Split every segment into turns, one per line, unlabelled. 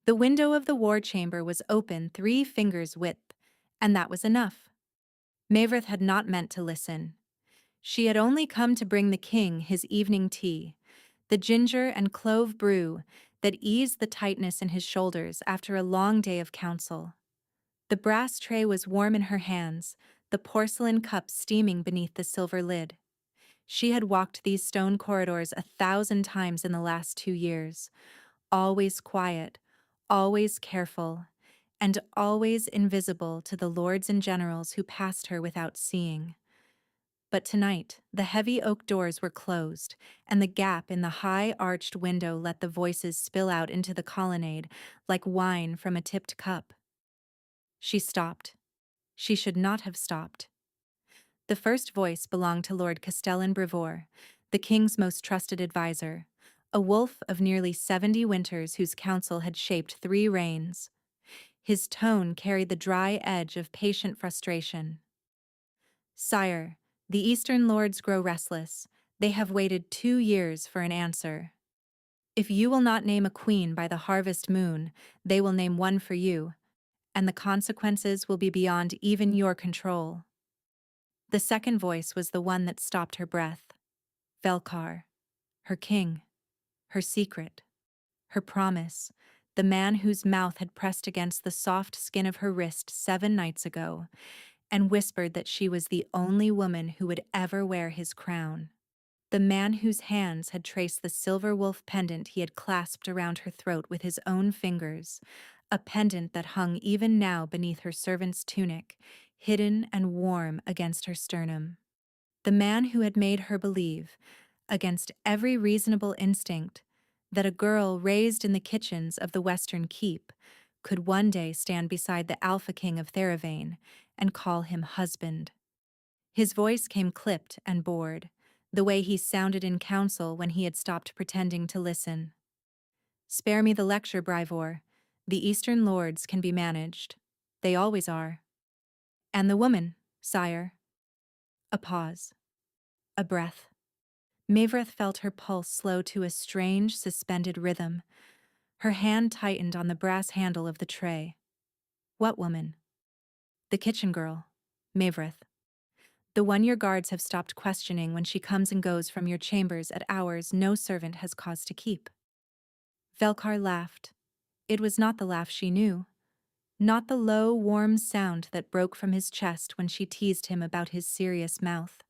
The window of the war chamber was open 3 fingers' width, and that was enough. Mavrith had not meant to listen. She had only come to bring the king his evening tea, the ginger and clove brew that eased the tightness in his shoulders after a long day of council. The brass tray was warm in her hands, the porcelain cup steaming beneath the silver lid. She had walked these stone corridors 1,000 times in the last 2 years, always quiet, always careful, and always invisible to the lords and generals who passed her without seeing. But tonight, the heavy oak doors were closed, and the gap in the high-arched window let the voices spill out into the colonnade like wine from a tipped cup. She stopped. She should not have stopped. The first voice belonged to Lord Castellan Brevoort, the king's most trusted adviser, a wolf of nearly 70 winters whose counsel had shaped 3 reigns. His tone carried the dry edge of patient frustration. "Sire, the Eastern lords grow restless. They have waited 2 years for an answer. If you will not name a queen by the harvest moon, they will name one for you, and the consequences will be beyond even your control." The second voice was the one that stopped her breath. Velkar, her king, her secret, her promise, the man whose mouth had pressed against the soft skin of her wrist 7 nights ago, and whispered that she was the only woman who would ever wear his crown. The man whose hands had traced the silver wolf pendant he had clasped around her throat with his own fingers, a pendant that hung even now beneath her servant's tunic, hidden and warm against her sternum. The man who had made her believe, against every reasonable instinct, that a girl raised in the kitchens of the Western Keep could one day stand beside the Alpha King of Theravane and call him husband. His voice came clipped and bored, the way he sounded in council when he had stopped pretending to listen. "Spare me the lecture, Brevoort. The Eastern lords can be managed. They always are." "And the woman, sire?" A pause. A breath. Mavrith felt her pulse slow to a strange, suspended rhythm. Her hand tightened on the brass handle of the tray. "What woman?" "The kitchen girl, Mavrith. The one your guards have stopped questioning when she comes and goes from your chambers at hours no servant has cause to keep." Velkar laughed. It was not the laugh she knew. Not the low, warm sound that broke from his chest when she teased him about his serious mouth.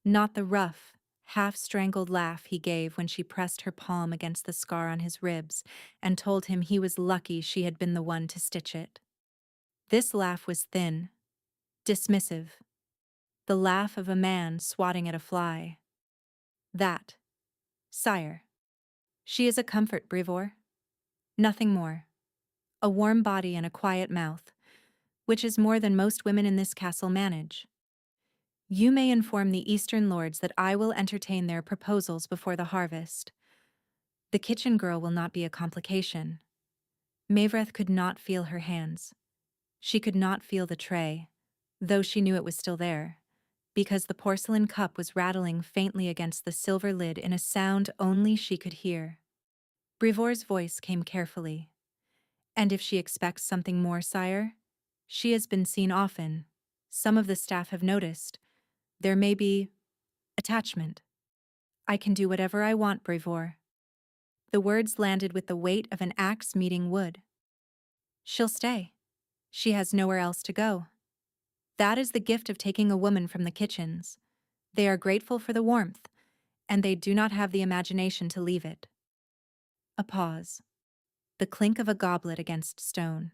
Not the rough, half-strangled laugh he gave when she pressed her palm against the scar on his ribs and told him he was lucky she had been the one to stitch it. This laugh was thin, dismissive. The laugh of a man swatting at a fly. That, sire. She is a comfort, Brevoort. Nothing more. A warm body and a quiet mouth, which is more than most women in this castle manage. You may inform the Eastern lords that I will entertain their proposals before the harvest. The kitchen girl will not be a complication." Mavrith could not feel her hands. She could not feel the tray, though she knew it was still there, because the porcelain cup was rattling faintly against the silver lid in a sound only she could hear. Brevoort's voice came carefully. "And if she expects something more, sire? She has been seen often. Some of the staff have noticed. There may be attachment. I can do whatever I want, Brevoort." The words landed with the weight of an axe meeting wood. "She'll stay. She has nowhere else to go. That is the gift of taking a woman from the kitchens. They are grateful for the warmth, and they do not have the imagination to leave it." A pause. The clink of a goblet against stone.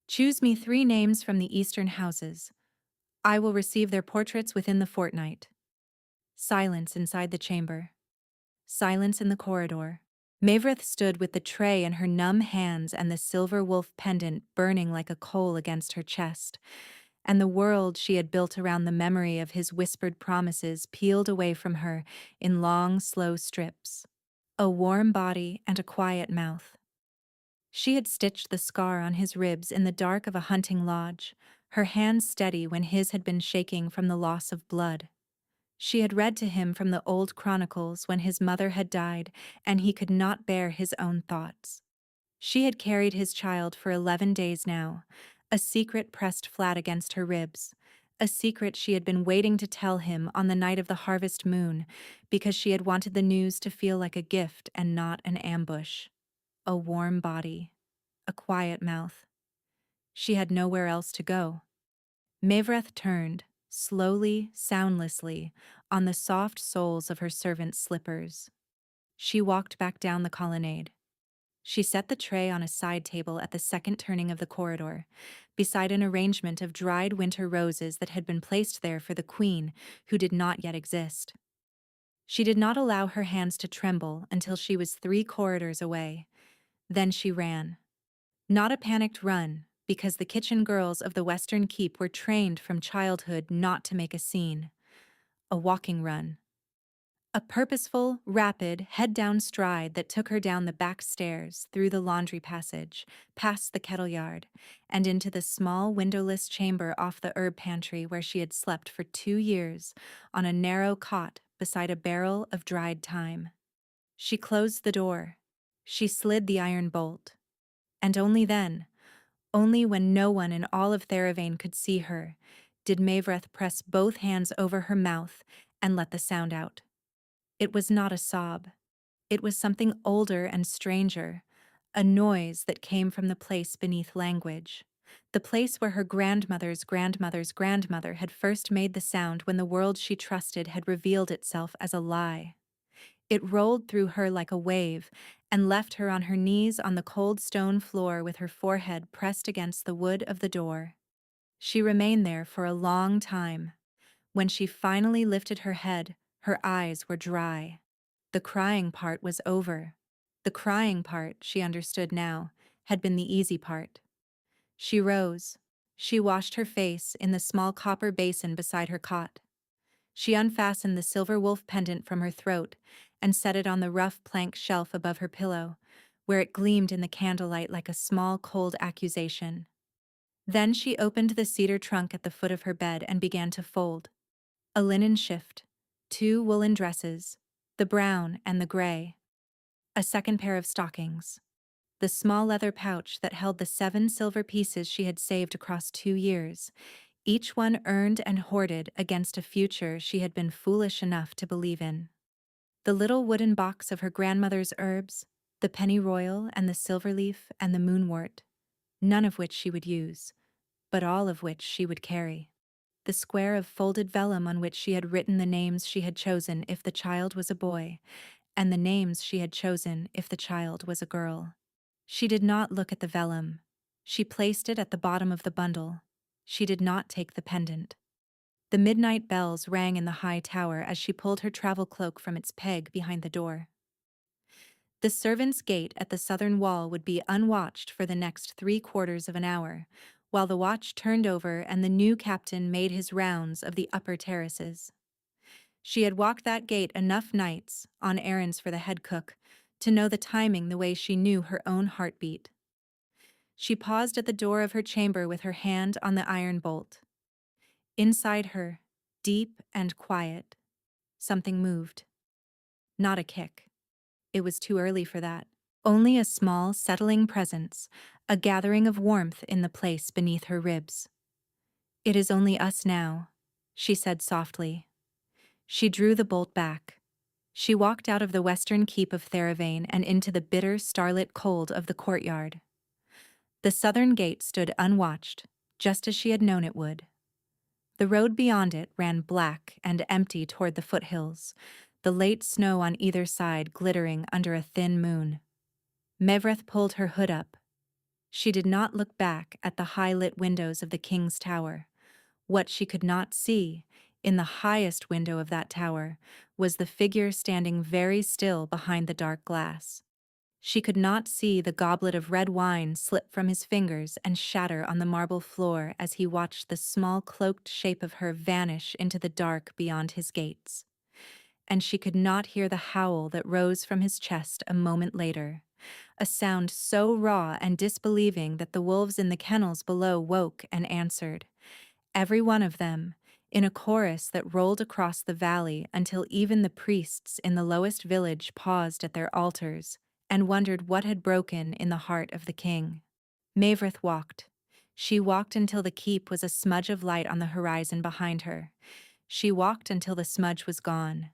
"Choose me 3 names from the Eastern houses. I will receive their portraits within the fortnight." Silence inside the chamber. Silence in the corridor. Mavrith stood with the tray in her numb hands and the silver wolf pendant burning like a coal against her chest, and the world she had built around the memory of his whispered promises peeled away from her in long, slow strips. A warm body and a quiet mouth. She had stitched the scar on his ribs in the dark of a hunting lodge, her hands steady when his had been shaking from the loss of blood. She had read to him from the old chronicles when his mother had died and he could not bear his own thoughts. She had carried his child for 11 days now, a secret pressed flat against her ribs, a secret she had been waiting to tell him on the night of the harvest moon because she had wanted the news to feel like a gift and not an ambush. A warm body, a quiet mouth. She had nowhere else to go. Mavreth turned, slowly, soundlessly, on the soft soles of her servant's slippers. She walked back down the colonnade. She set the tray on a side table at the second turning of the corridor, beside an arrangement of dried winter roses that had been placed there for the queen, who did not yet exist. She did not allow her hands to tremble until she was 3 corridors away. Then she ran. Not a panicked run, because the kitchen girls of the Western Keep were trained from childhood not to make a scene. A walking run. A purposeful, rapid, head-down stride that took her down the back stairs, through the laundry passage, past the kettle yard, and into the small windowless chamber off the herb pantry where she had slept for 2 years, on a narrow cot beside a barrel of dried thyme. She closed the door. She slid the iron bolt. And only then, only when no one in all of Theravane could see her, did Mavreth press both hands over her mouth and let the sound out. It was not a sob. It was something older and stranger, a noise that came from the place beneath language, the place where her grandmother's grandmother's grandmother had first made the sound when the world she trusted had revealed itself as a lie. It rolled through her like a wave and left her on her knees on the cold stone floor with her forehead pressed against the wood of the door. She remained there for a long time. When she finally lifted her head, her eyes were dry. The crying part was over. The crying part, she understood now, had been the easy part. She rose. She washed her face in the small copper basin beside her cot. She unfastened the silver wolf pendant from her throat and set it on the rough plank shelf above her pillow, where it gleamed in the candlelight like a small, cold accusation. Then she opened the cedar trunk at the foot of her bed and began to fold. A linen shift, 2 woolen dresses, the brown and the gray, a second pair of stockings, the small leather pouch that held the 7 silver pieces she had saved across 2 years, each one earned and hoarded against a future she had been foolish enough to believe in. The little wooden box of her grandmother's herbs, the pennyroyal and the silverleaf and the moonwort, none of which she would use, but all of which she would carry. The square of folded vellum on which she had written the names she had chosen if the child was a boy, and the names she had chosen if the child was a girl. She did not look at the vellum. She placed it at the bottom of the bundle. She did not take the pendant. The midnight bells rang in the high tower as she pulled her travel cloak from its peg behind the door. The servants' gate at the southern wall would be unwatched for the next 3/4 of an hour, while the watch turned over and the new captain made his rounds of the upper terraces. She had walked that gate enough nights, on errands for the head cook, to know the timing the way she knew her own heartbeat. She paused at the door of her chamber with her hand on the iron bolt. Inside her, deep and quiet, something moved. Not a kick. It was too early for that. Only a small, settling presence, a gathering of warmth in the place beneath her ribs. "It is only us now," she said softly. She drew the bolt back. She walked out of the western keep of Theravane and into the bitter, starlit cold of the courtyard. The southern gate stood unwatched, just as she had known it would. The road beyond it ran black and empty toward the foothills, the late snow on either side glittering under a thin moon. Mavreth pulled her hood up. She did not look back at the high-lit windows of the king's tower. What she could not see, in the highest window of that tower, was the figure standing very still behind the dark glass. She could not see the goblet of red wine slip from his fingers and shatter on the marble floor as he watched the small cloaked shape of her vanish into the dark beyond his gates. And she could not hear the howl that rose from his chest a moment later, a sound so raw and disbelieving that the wolves in the kennels below woke and answered, every one of them, in a chorus that rolled across the valley until even the priests in the lowest village paused at their altars and wondered what had broken in the heart of the king. Mavrith walked. She walked until the keep was a smudge of light on the horizon behind her. She walked until the smudge was gone.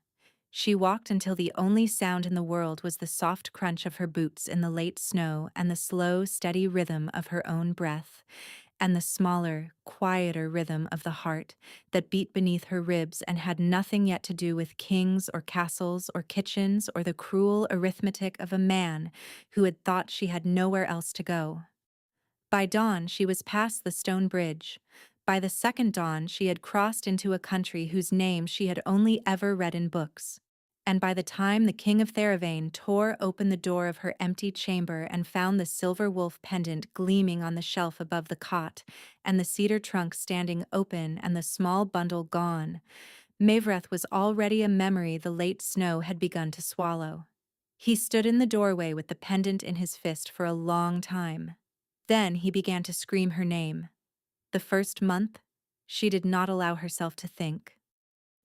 She walked until the only sound in the world was the soft crunch of her boots in the late snow and the slow, steady rhythm of her own breath, and the smaller, quieter rhythm of the heart that beat beneath her ribs and had nothing yet to do with kings or castles or kitchens or the cruel arithmetic of a man who had thought she had nowhere else to go. By dawn, she was past the stone bridge. By the second dawn, she had crossed into a country whose name she had only ever read in books. And by the time the king of Theravane tore open the door of her empty chamber and found the silver wolf pendant gleaming on the shelf above the cot, and the cedar trunk standing open and the small bundle gone, Mavreth was already a memory the late snow had begun to swallow. He stood in the doorway with the pendant in his fist for a long time. Then he began to scream her name. The first month, she did not allow herself to think.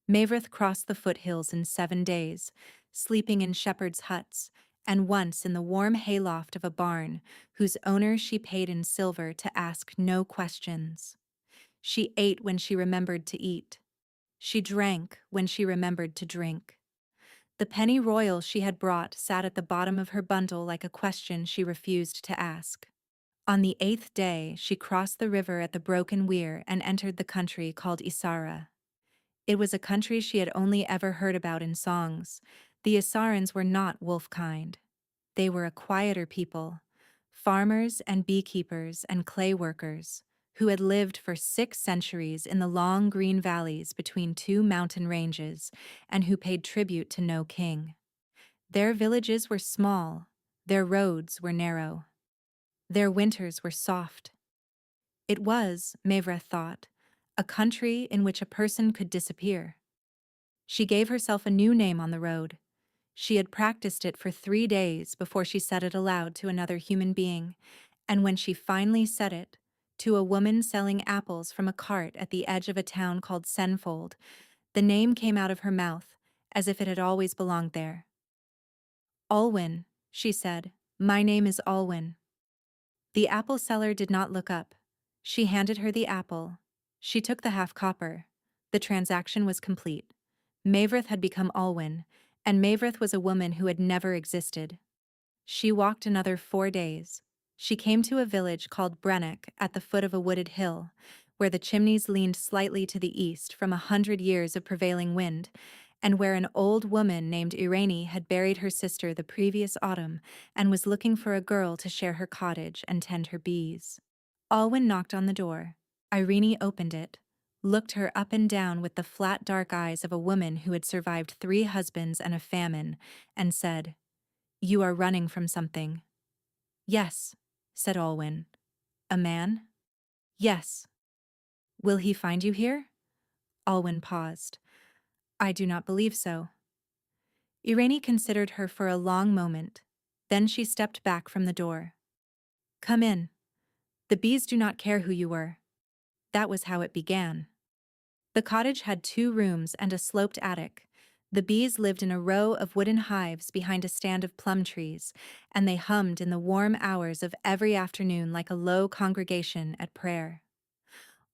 Mavrith crossed the foothills in 7 days, sleeping in shepherds' huts, and once in the warm hayloft of a barn, whose owner she paid in silver to ask no questions. She ate when she remembered to eat. She drank when she remembered to drink. The penny royal she had brought sat at the bottom of her bundle like a question she refused to ask. On the 8th day, she crossed the river at the broken weir and entered the country called Isara. It was a country she had only ever heard about in songs. The Isarans were not wolf-kind. They were a quieter people, farmers and beekeepers and clay workers, who had lived for 6 centuries in the long green valleys between 2 mountain ranges and who paid tribute to no king. Their villages were small, their roads were narrow. Their winters were soft. It was, Mavreth thought, a country in which a person could disappear. She gave herself a new name on the road. She had practiced it for 3 days before she said it aloud to another human being, and when she finally said it, to a woman selling apples from a cart at the edge of a town called Senfold, the name came out of her mouth, as if it had always belonged there. "Alwyn," she said. "My name is Alwyn." The apple seller did not look up. She handed her the apple. She took the half-copper. The transaction was complete. Mavrith had become Alwyn, and Mavrith was a woman who had never existed. She walked another 4 days. She came to a village called Brennock at the foot of a wooded hill, where the chimneys leaned slightly to the east from 100 years of prevailing wind, and where an old woman named Irene had buried her sister the previous autumn and was looking for a girl to share her cottage and tend her bees. Alwyn knocked on the door. Irene opened it, looked her up and down with the flat dark eyes of a woman who had survived 3 husbands and a famine, and said, "You are running from something." "Yes," said Alwyn. "A man?" "Yes." "Will he find you here?" Alwyn paused. "I do not believe so." Irene considered her for a long moment. Then she stepped back from the door. "Come in. The bees do not care who you were." That was how it began. The cottage had 2 rooms and a sloped attic. The bees lived in a row of wooden hives behind a stand of plum trees, and they hummed in the warm hours of every afternoon like a low congregation at prayer.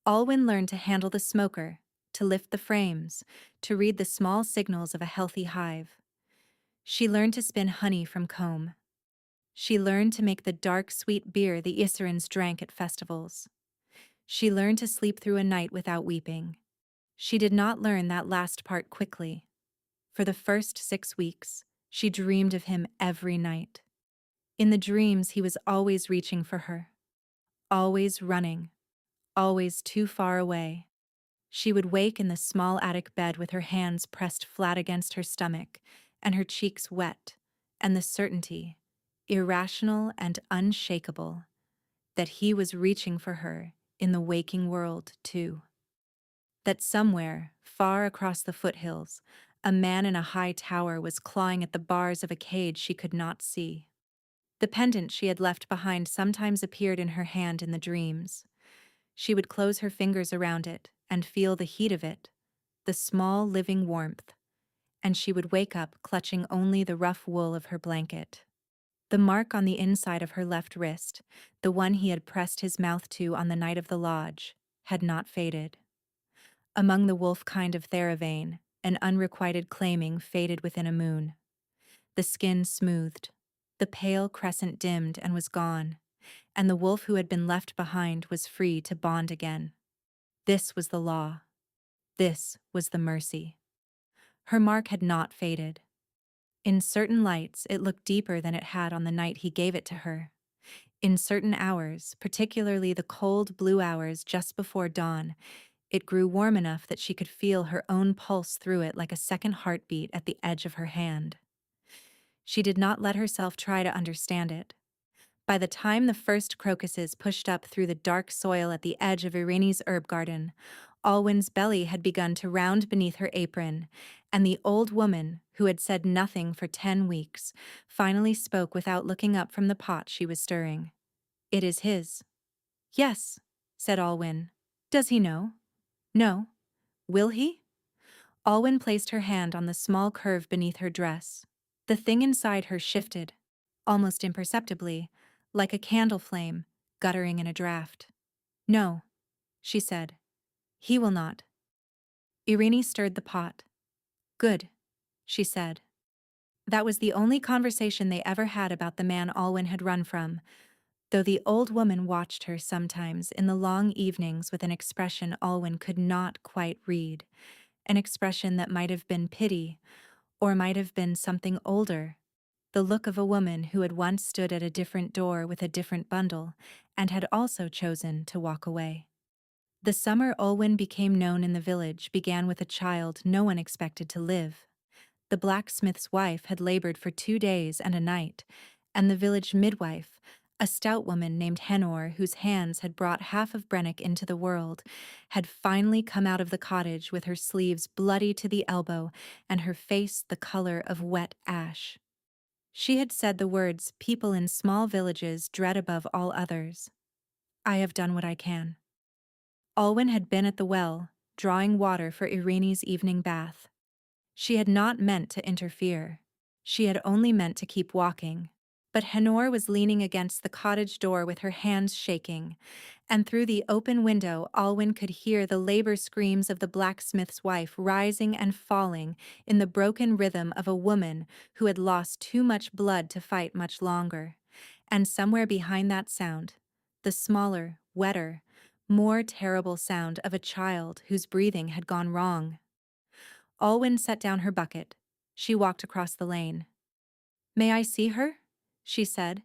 Alwyn learned to handle the smoker, to lift the frames, to read the small signals of a healthy hive. She learned to spin honey from comb. She learned to make the dark, sweet beer the Isarans drank at festivals. She learned to sleep through a night without weeping. She did not learn that last part quickly. For the first 6 weeks, she dreamed of him every night. In the dreams, he was always reaching for her, always running, always too far away. She would wake in the small attic bed with her hands pressed flat against her stomach and her cheeks wet, and the certainty, irrational and unshakable, that he was reaching for her in the waking world, too. That somewhere, far across the foothills, a man in a high tower was clawing at the bars of a cage she could not see. The pendant she had left behind sometimes appeared in her hand in the dreams. She would close her fingers around it and feel the heat of it, the small living warmth, and she would wake up clutching only the rough wool of her blanket. The mark on the inside of her left wrist, the one he had pressed his mouth to on the night of the lodge, had not faded. Among the wolf kind of Theravane, an unrequited claiming faded within a moon. The skin smoothed. The pale crescent dimmed and was gone, and the wolf who had been left behind was free to bond again. This was the law. This was the mercy. Her mark had not faded. In certain lights, it looked deeper than it had on the night he gave it to her. In certain hours, particularly the cold blue hours just before dawn, it grew warm enough that she could feel her own pulse through it like a second heartbeat at the edge of her hand. She did not let herself try to understand it. By the time the first crocuses pushed up through the dark soil at the edge of Irene's herb garden, Alwyn's belly had begun to round beneath her apron, and the old woman, who had said nothing for 10 weeks, finally spoke without looking up from the pot she was stirring. "It is his." "Yes," said Alwyn. "Does he know?" "No." "Will he?" Alwyn placed her hand on the small curve beneath her dress. The thing inside her shifted, almost imperceptibly, like a candle flame, guttering in a draught. "No," she said. "He will not." Irene stirred the pot. "Good," she said. That was the only conversation they ever had about the man Alwyn had run from, though the old woman watched her sometimes in the long evenings with an expression Alwyn could not quite read, an expression that might have been pity, or might have been something older, the look of a woman who had once stood at a different door with a different bundle and had also chosen to walk away. The summer Olwen became known in the village began with a child no one expected to live. The blacksmith's wife had labored for 2 days and a night, and the village midwife, a stout woman named Henor, whose hands had brought half of Brennick into the world, had finally come out of the cottage with her sleeves bloody to the elbow and her face the color of wet ash. She had said the words people in small villages dread above all others. "I have done what I can." Alwyn had been at the well, drawing water for Irene's evening bath. She had not meant to interfere. She had only meant to keep walking. But Henor was leaning against the cottage door with her hands shaking, and through the open window Alwyn could hear the labor screams of the blacksmith's wife rising and falling in the broken rhythm of a woman who had lost too much blood to fight much longer. And somewhere behind that sound, the smaller, wetter, more terrible sound of a child whose breathing had gone wrong. Alwyn set down her bucket. She walked across the lane. "May I see her?" she said.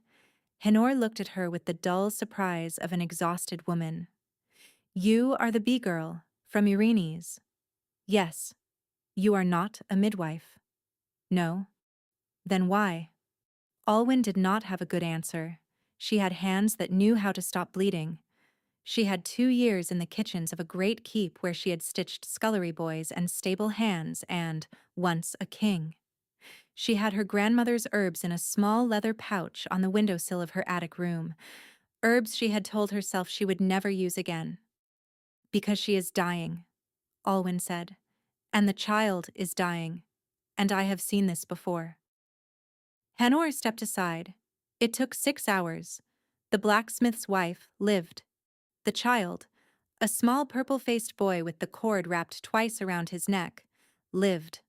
Henor looked at her with the dull surprise of an exhausted woman. "You are the bee girl, from Irene's." "Yes." "You are not a midwife." "No." "Then why?" Alwyn did not have a good answer. She had hands that knew how to stop bleeding. She had 2 years in the kitchens of a great keep where she had stitched scullery boys and stable hands and, once, a king. She had her grandmother's herbs in a small leather pouch on the windowsill of her attic room, herbs she had told herself she would never use again. "Because she is dying," Alwyn said, "and the child is dying, and I have seen this before." Henor stepped aside. It took 6 hours. The blacksmith's wife lived. The child, a small purple-faced boy with the cord wrapped twice around his neck, lived.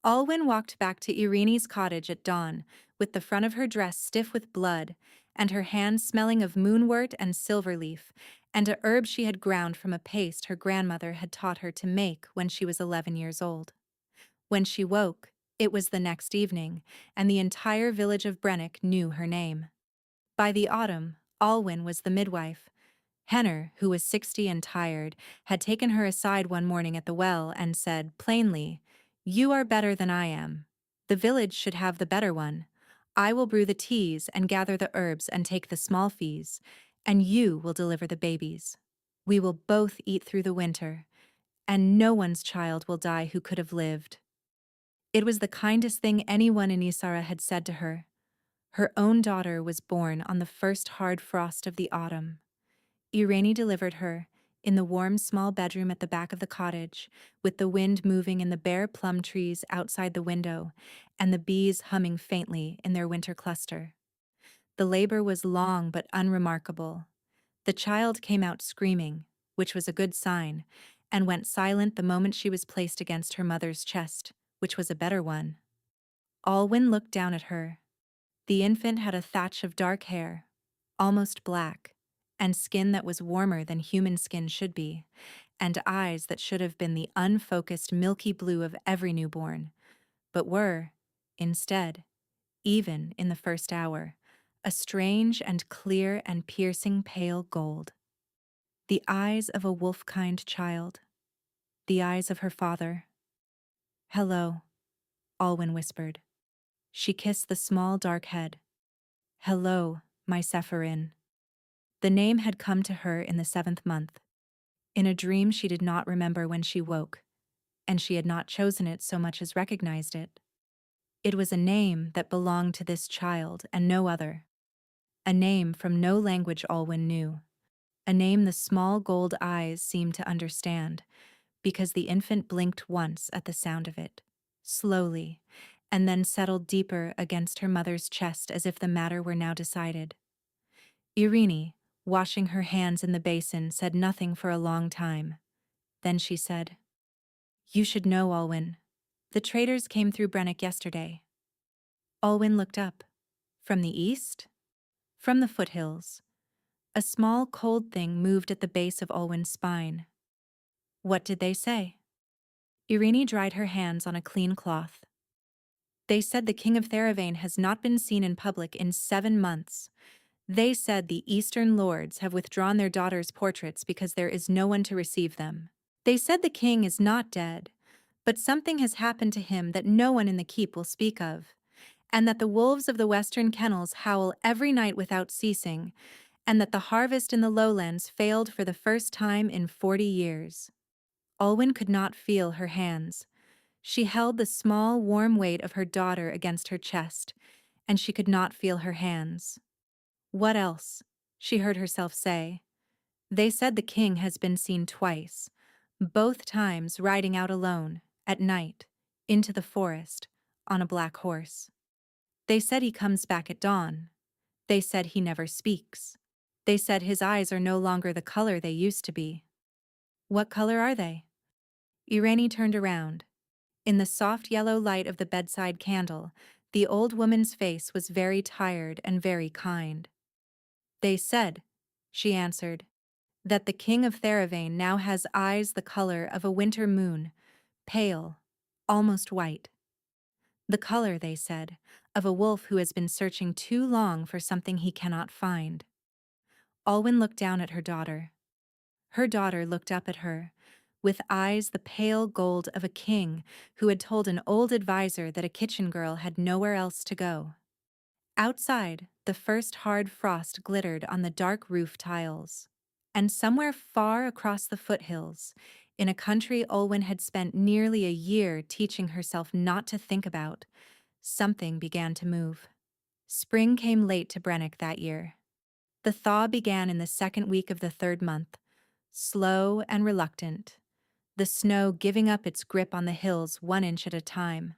Alwyn walked back to Irene's cottage at dawn, with the front of her dress stiff with blood, and her hands smelling of moonwort and silverleaf, and a herb she had ground from a paste her grandmother had taught her to make when she was 11 years old. When she woke, it was the next evening, and the entire village of Brennick knew her name. By the autumn, Alwyn was the midwife. Henner, who was 60 and tired, had taken her aside one morning at the well and said, plainly, "You are better than I am. The village should have the better one. I will brew the teas and gather the herbs and take the small fees, and you will deliver the babies. We will both eat through the winter, and no one's child will die who could have lived." It was the kindest thing anyone in Isara had said to her. Her own daughter was born on the first hard frost of the autumn. Irene delivered her, in the warm small bedroom at the back of the cottage, with the wind moving in the bare plum trees outside the window, and the bees humming faintly in their winter cluster. The labor was long but unremarkable. The child came out screaming, which was a good sign, and went silent the moment she was placed against her mother's chest, which was a better one. Alwyn looked down at her. The infant had a thatch of dark hair, almost black, and skin that was warmer than human skin should be, and eyes that should have been the unfocused milky blue of every newborn, but were, instead, even in the first hour, a strange and clear and piercing pale gold. The eyes of a wolf-kind child. The eyes of her father. "Hello," Alwyn whispered. She kissed the small dark head. "Hello, my Sephirin." The name had come to her in the 7th month. In a dream she did not remember when she woke, and she had not chosen it so much as recognized it. It was a name that belonged to this child and no other. A name from no language Alwyn knew. A name the small gold eyes seemed to understand, because the infant blinked once at the sound of it, slowly, and then settled deeper against her mother's chest as if the matter were now decided. Irene, washing her hands in the basin, said nothing for a long time. Then she said, "You should know, Alwyn. The traders came through Brennick yesterday." Alwyn looked up. From the east? From the foothills. A small cold thing moved at the base of Alwyn's spine. "What did they say?" Irene dried her hands on a clean cloth. "They said the King of Theravane has not been seen in public in 7 months. They said the Eastern Lords have withdrawn their daughters' portraits because there is no one to receive them. They said the king is not dead, but something has happened to him that no one in the keep will speak of, and that the wolves of the western kennels howl every night without ceasing, and that the harvest in the lowlands failed for the first time in 40 years. Alwyn could not feel her hands. She held the small, warm weight of her daughter against her chest, and she could not feel her hands. "What else?" she heard herself say. "They said the king has been seen twice, both times riding out alone, at night, into the forest, on a black horse. They said he comes back at dawn. They said he never speaks. They said his eyes are no longer the color they used to be." "What color are they?" Irene turned around. In the soft yellow light of the bedside candle, the old woman's face was very tired and very kind. "They said," she answered, "that the King of Theravane now has eyes the color of a winter moon, pale, almost white. The color, they said, of a wolf who has been searching too long for something he cannot find." Alwyn looked down at her daughter. Her daughter looked up at her, with eyes the pale gold of a king who had told an old advisor that a kitchen girl had nowhere else to go. Outside, the first hard frost glittered on the dark roof tiles. And somewhere far across the foothills, in a country Olwen had spent nearly a year teaching herself not to think about, something began to move. Spring came late to Brennick that year. The thaw began in the 2nd week of the 3rd month, slow and reluctant, the snow giving up its grip on the hills 1 inch at a time.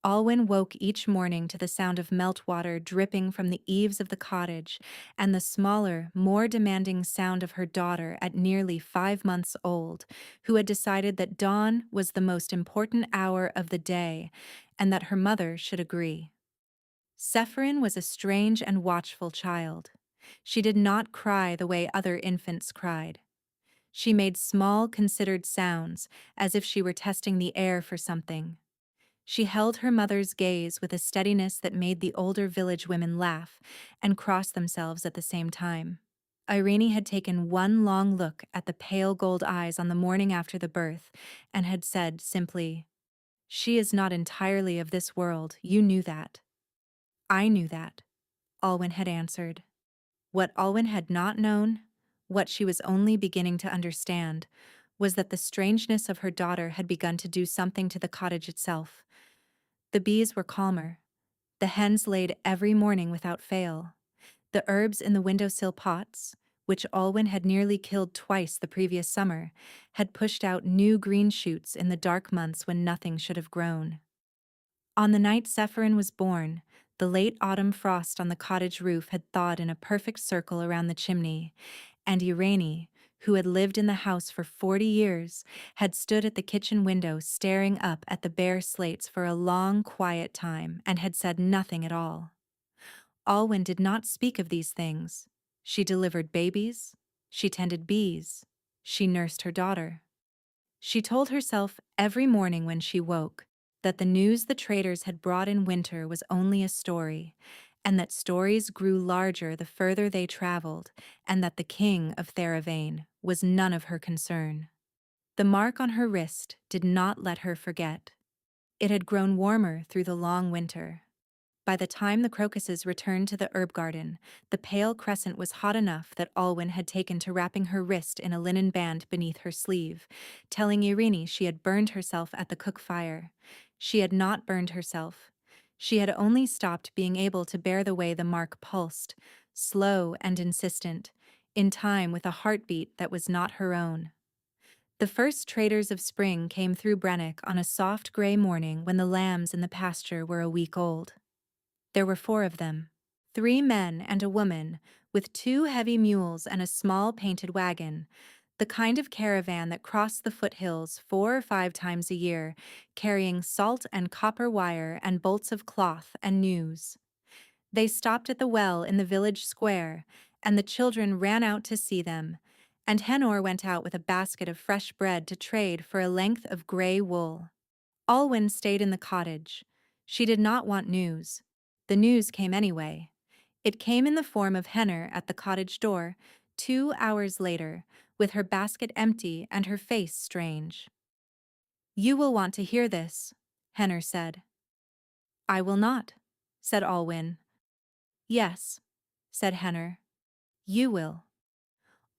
Alwyn woke each morning to the sound of meltwater dripping from the eaves of the cottage and the smaller, more demanding sound of her daughter at nearly 5 months old, who had decided that dawn was the most important hour of the day and that her mother should agree. Sephirin was a strange and watchful child. She did not cry the way other infants cried. She made small, considered sounds, as if she were testing the air for something. She held her mother's gaze with a steadiness that made the older village women laugh and cross themselves at the same time. Irene had taken one long look at the pale gold eyes on the morning after the birth and had said simply, "She is not entirely of this world, you knew that." "I knew that," Alwyn had answered. What Alwyn had not known, what she was only beginning to understand, was that the strangeness of her daughter had begun to do something to the cottage itself. The bees were calmer. The hens laid every morning without fail. The herbs in the windowsill pots, which Alwyn had nearly killed twice the previous summer, had pushed out new green shoots in the dark months when nothing should have grown. On the night Sephirin was born, The late autumn frost on the cottage roof had thawed in a perfect circle around the chimney, and Irene, who had lived in the house for 40 years, had stood at the kitchen window staring up at the bare slates for a long, quiet time and had said nothing at all. Alwyn did not speak of these things. She delivered babies, she tended bees, she nursed her daughter. She told herself every morning when she woke that the news the traders had brought in winter was only a story, and that stories grew larger the further they traveled, and that the king of Theravane was none of her concern. The mark on her wrist did not let her forget. It had grown warmer through the long winter. By the time the crocuses returned to the herb garden, the pale crescent was hot enough that Alwyn had taken to wrapping her wrist in a linen band beneath her sleeve, telling Irene she had burned herself at the cook fire. She had not burned herself. She had only stopped being able to bear the way the mark pulsed, slow and insistent, in time with a heartbeat that was not her own. The first traders of spring came through Brennock on a soft gray morning when the lambs in the pasture were a week old. There were 4 of them, 3 men and a woman, with 2 heavy mules and a small painted wagon, the kind of caravan that crossed the foothills 4 or 5 times a year, carrying salt and copper wire and bolts of cloth and news. They stopped at the well in the village square, and the children ran out to see them, and Henor went out with a basket of fresh bread to trade for a length of gray wool. Alwyn stayed in the cottage. She did not want news. The news came anyway. It came in the form of Henner at the cottage door, 2 hours later, with her basket empty and her face strange. "You will want to hear this," Henner said. "I will not," said Alwyn. "Yes," said Henner. "You will."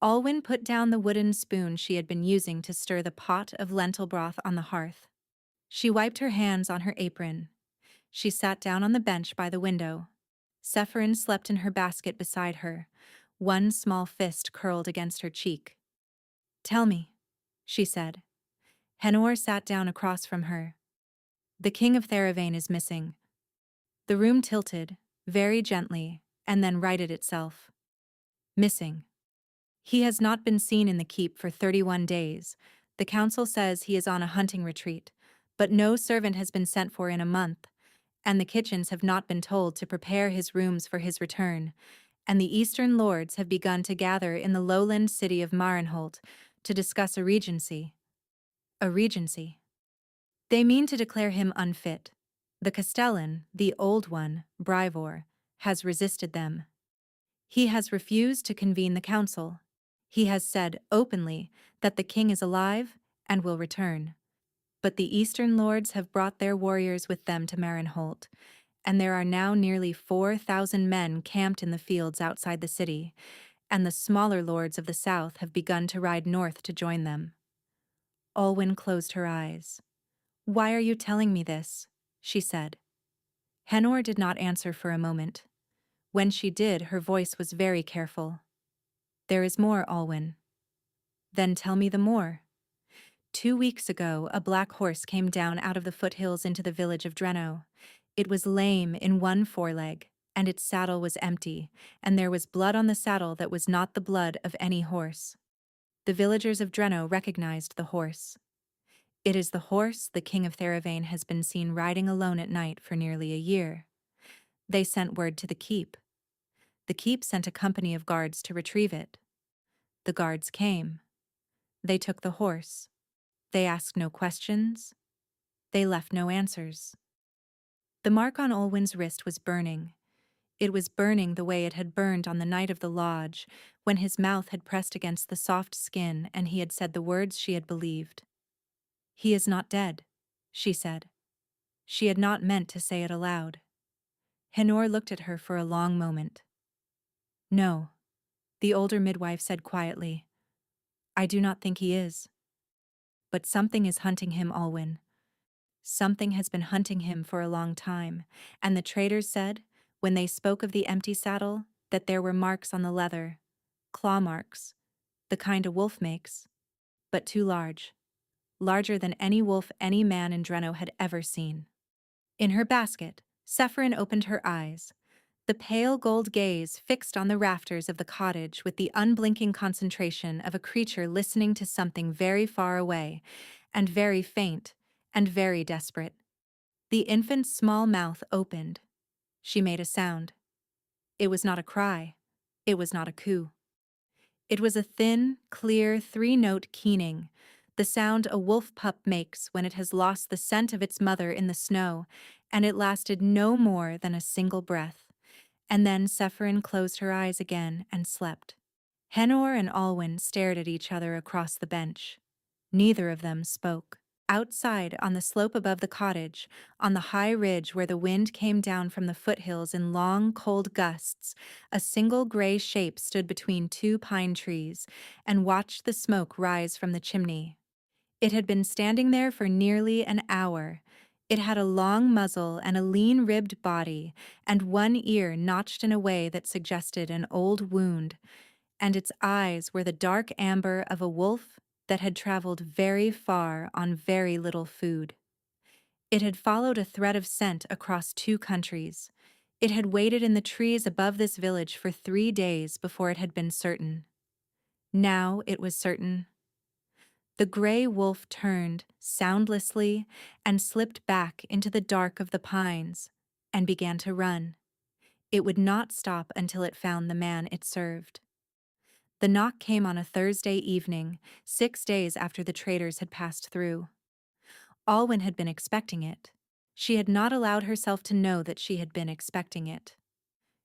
Alwyn put down the wooden spoon she had been using to stir the pot of lentil broth on the hearth. She wiped her hands on her apron. She sat down on the bench by the window. Sephirin slept in her basket beside her, one small fist curled against her cheek. "Tell me," she said. Henor sat down across from her. "The king of Theravane is missing." The room tilted, very gently, and then righted itself. "Missing. He has not been seen in the keep for 31 days. The council says he is on a hunting retreat, but no servant has been sent for in a month, and the kitchens have not been told to prepare his rooms for his return, and the eastern lords have begun to gather in the lowland city of Marenholt to discuss a regency. A regency. They mean to declare him unfit. The Castellan, the old one, Brivor, has resisted them. He has refused to convene the council. He has said openly that the king is alive and will return. But the eastern lords have brought their warriors with them to Marenholt, and there are now nearly 4,000 men camped in the fields outside the city, and the smaller lords of the south have begun to ride north to join them. Alwyn closed her eyes. "Why are you telling me this?" she said. Henor did not answer for a moment. When she did, her voice was very careful. "There is more, Alwyn." "Then tell me the more." 2 weeks ago, a black horse came down out of the foothills into the village of Dreno. It was lame in one foreleg, and its saddle was empty, and there was blood on the saddle that was not the blood of any horse. The villagers of Dreno recognized the horse. It is the horse the king of Theravane has been seen riding alone at night for nearly a year. They sent word to the keep. The keep sent a company of guards to retrieve it. The guards came. They took the horse. They asked no questions. They left no answers. The mark on Olwyn's wrist was burning. It was burning the way it had burned on the night of the lodge, when his mouth had pressed against the soft skin and he had said the words she had believed. "He is not dead," she said. She had not meant to say it aloud. Henor looked at her for a long moment. "No," the older midwife said quietly. "I do not think he is. But something is hunting him, Alwyn. Something has been hunting him for a long time, and the traders said, when they spoke of the empty saddle, that there were marks on the leather, claw marks, the kind a wolf makes, but too large, larger than any wolf any man in Dreno had ever seen." In her basket, Sephirin opened her eyes, the pale gold gaze fixed on the rafters of the cottage with the unblinking concentration of a creature listening to something very far away, and very faint, and very desperate. The infant's small mouth opened. She made a sound. It was not a cry. It was not a coo. It was a thin, clear, three-note keening, the sound a wolf pup makes when it has lost the scent of its mother in the snow, and it lasted no more than a single breath. And then Sephirin closed her eyes again and slept. Henor and Alwyn stared at each other across the bench. Neither of them spoke. Outside, on the slope above the cottage, on the high ridge where the wind came down from the foothills in long, cold gusts, a single gray shape stood between two pine trees and watched the smoke rise from the chimney. It had been standing there for nearly an hour. It had a long muzzle and a lean-ribbed body, and one ear notched in a way that suggested an old wound, and its eyes were the dark amber of a wolf that had traveled very far on very little food. It had followed a thread of scent across 2 countries. It had waited in the trees above this village for 3 days before it had been certain. Now it was certain. The gray wolf turned, soundlessly, and slipped back into the dark of the pines, and began to run. It would not stop until it found the man it served. The knock came on a Thursday evening, 6 days after the traders had passed through. Alwyn had been expecting it. She had not allowed herself to know that she had been expecting it.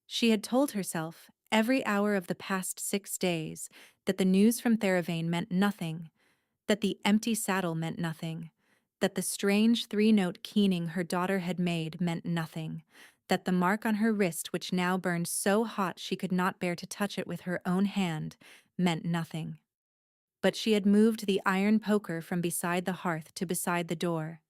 She had told herself, every hour of the past 6 days, that the news from Theravane meant nothing, that the empty saddle meant nothing, that the strange 3-note keening her daughter had made meant nothing, that the mark on her wrist which now burned so hot she could not bear to touch it with her own hand meant nothing. But she had moved the iron poker from beside the hearth to beside the door.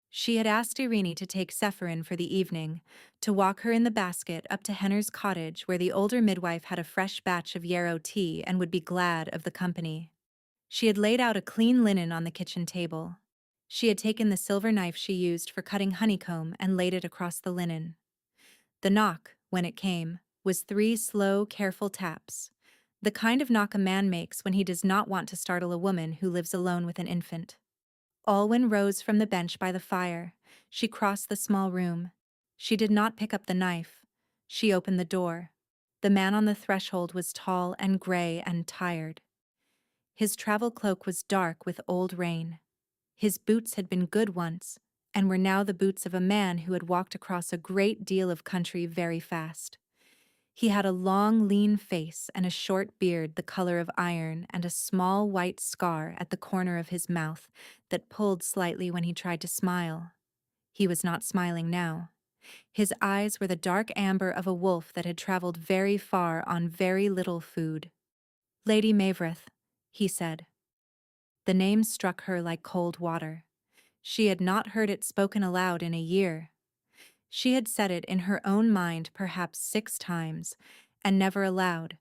She had asked Irini to take Sephirin for the evening, to walk her in the basket up to Henner's cottage where the older midwife had a fresh batch of yarrow tea and would be glad of the company. She had laid out a clean linen on the kitchen table. She had taken the silver knife she used for cutting honeycomb and laid it across the linen. The knock, when it came, was 3 slow, careful taps, the kind of knock a man makes when he does not want to startle a woman who lives alone with an infant. Alwyn rose from the bench by the fire. She crossed the small room. She did not pick up the knife. She opened the door. The man on the threshold was tall and gray and tired. His travel cloak was dark with old rain. His boots had been good once, and were now the boots of a man who had walked across a great deal of country very fast. He had a long, lean face and a short beard the color of iron and a small white scar at the corner of his mouth that pulled slightly when he tried to smile. He was not smiling now. His eyes were the dark amber of a wolf that had traveled very far on very little food. "Lady Mavrith," he said. The name struck her like cold water. She had not heard it spoken aloud in a year. She had said it in her own mind perhaps 6 times, and never aloud,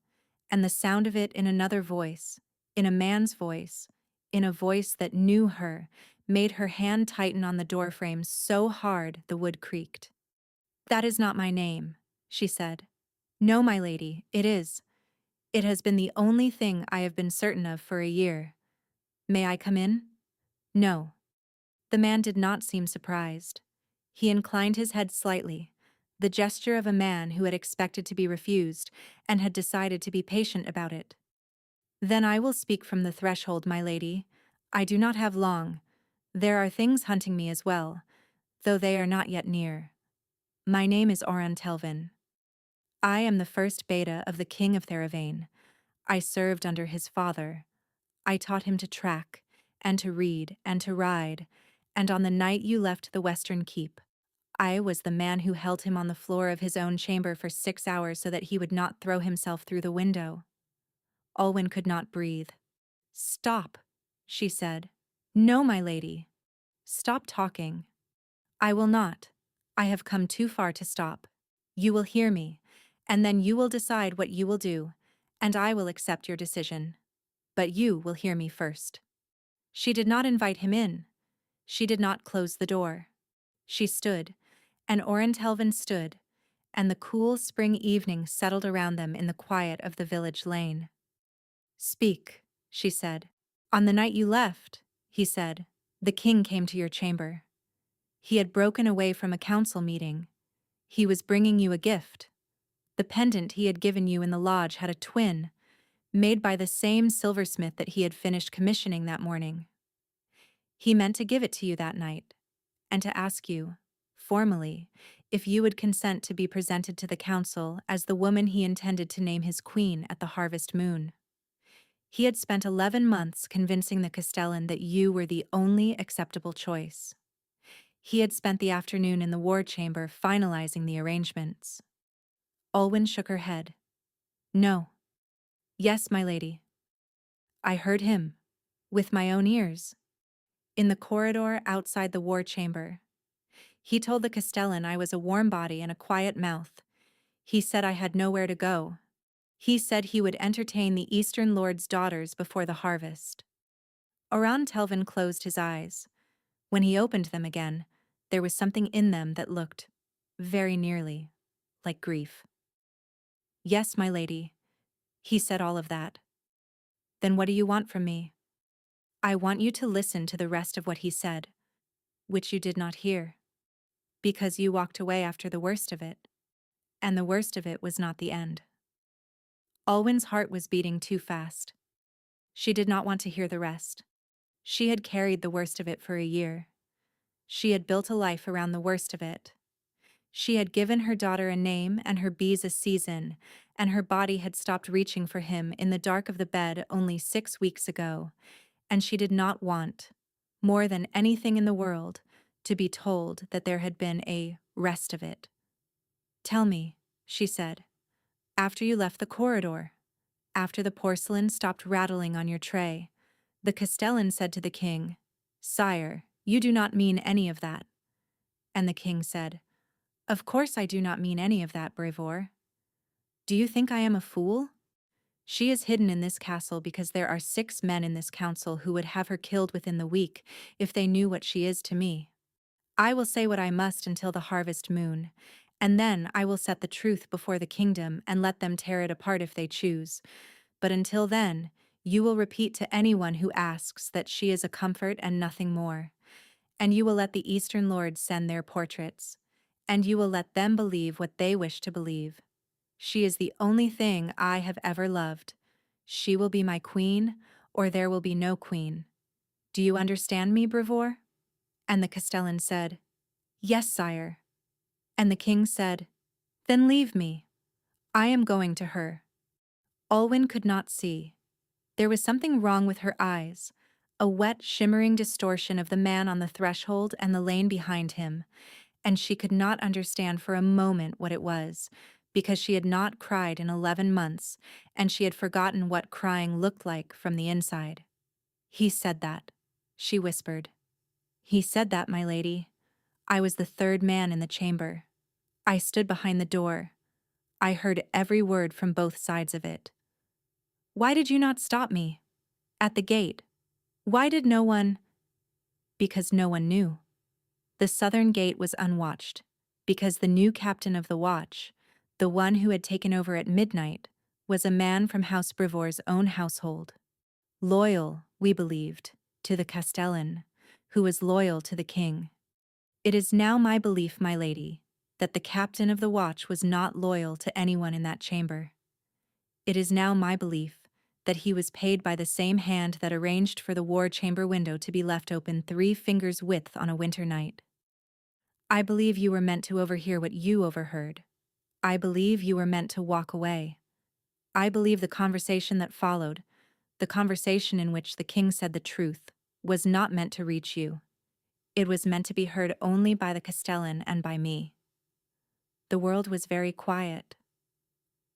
and the sound of it in another voice, in a man's voice, in a voice that knew her, made her hand tighten on the doorframe so hard the wood creaked. "That is not my name," she said. "No, my lady, it is. It has been the only thing I have been certain of for a year. May I come in?" "No." The man did not seem surprised. He inclined his head slightly, the gesture of a man who had expected to be refused and had decided to be patient about it. "Then I will speak from the threshold, my lady. I do not have long. There are things hunting me as well, though they are not yet near. My name is Oran Telvin. I am the first beta of the king of Theravane. I served under his father. I taught him to track, and to read, and to ride, and on the night you left the Western Keep, I was the man who held him on the floor of his own chamber for 6 hours so that he would not throw himself through the window." Alwyn could not breathe. "Stop," she said. "No, my lady. Stop talking." "I will not. I have come too far to stop. You will hear me, and then you will decide what you will do, and I will accept your decision. But you will hear me first." She did not invite him in. She did not close the door. She stood, And Orentelvin stood, and the cool spring evening settled around them in the quiet of the village lane. "Speak," she said. "On the night you left," he said, "the king came to your chamber. He had broken away from a council meeting. He was bringing you a gift. The pendant he had given you in the lodge had a twin, made by the same silversmith that he had finished commissioning that morning. He meant to give it to you that night, and to ask you, formally, if you would consent to be presented to the council as the woman he intended to name his queen at the harvest moon. He had spent 11 months convincing the Castellan that you were the only acceptable choice. He had spent the afternoon in the war chamber finalizing the arrangements." Olwen shook her head. "No. Yes, my lady. I heard him. With my own ears. In the corridor outside the war chamber. He told the Castellan I was a warm body and a quiet mouth. He said I had nowhere to go. He said he would entertain the Eastern Lord's daughters before the harvest." Oran Telvin closed his eyes. When he opened them again, there was something in them that looked, very nearly, like grief. "Yes, my lady. He said all of that." "Then what do you want from me?" "I want you to listen to the rest of what he said, which you did not hear, because you walked away after the worst of it, and the worst of it was not the end." Alwyn's heart was beating too fast. She did not want to hear the rest. She had carried the worst of it for a year. She had built a life around the worst of it. She had given her daughter a name and her bees a season, and her body had stopped reaching for him in the dark of the bed only 6 weeks ago, and she did not want, more than anything in the world, to be told that there had been a rest of it. "Tell me," she said, "after you left the corridor, after the porcelain stopped rattling on your tray, the Castellan said to the king, 'Sire, you do not mean any of that.' And the king said, 'Of course I do not mean any of that, Brevor. Do you think I am a fool? She is hidden in this castle because there are 6 men in this council who would have her killed within the week if they knew what she is to me. I will say what I must until the harvest moon, and then I will set the truth before the kingdom and let them tear it apart if they choose. But until then, you will repeat to anyone who asks that she is a comfort and nothing more. And you will let the Eastern Lords send their portraits, and you will let them believe what they wish to believe. She is the only thing I have ever loved. She will be my queen, or there will be no queen. Do you understand me, Brevor?" And the Castellan said, "Yes, sire." And the king said, "Then leave me. I am going to her." Olwen could not see. There was something wrong with her eyes, a wet, shimmering distortion of the man on the threshold and the lane behind him, and she could not understand for a moment what it was, because she had not cried in 11 months, and she had forgotten what crying looked like from the inside. "He said that," she whispered. "He said that, my lady. I was the 3rd man in the chamber. I stood behind the door. I heard every word from both sides of it." "Why did you not stop me? At the gate? Why did no one—" "Because no one knew. The southern gate was unwatched, because the new captain of the watch, the one who had taken over at midnight, was a man from House Brevor's own household. Loyal, we believed, to the Castellan, who was loyal to the king. It is now my belief, my lady, that the captain of the watch was not loyal to anyone in that chamber. It is now my belief that he was paid by the same hand that arranged for the war chamber window to be left open 3 fingers' width on a winter night. I believe you were meant to overhear what you overheard. I believe you were meant to walk away. I believe the conversation that followed, the conversation in which the king said the truth, was not meant to reach you. It was meant to be heard only by the Castellan and by me." The world was very quiet.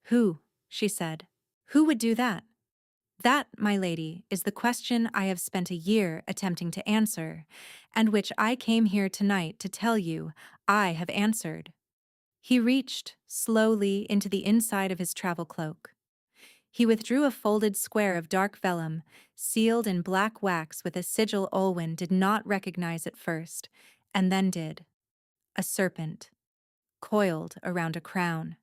"Who?" she said. "Who would do that?" "That, my lady, is the question I have spent a year attempting to answer, and which I came here tonight to tell you I have answered." He reached, slowly, into the inside of his travel cloak. He withdrew a folded square of dark vellum, sealed in black wax with a sigil Olwen did not recognize at first, and then did. A serpent. coiled around a crown.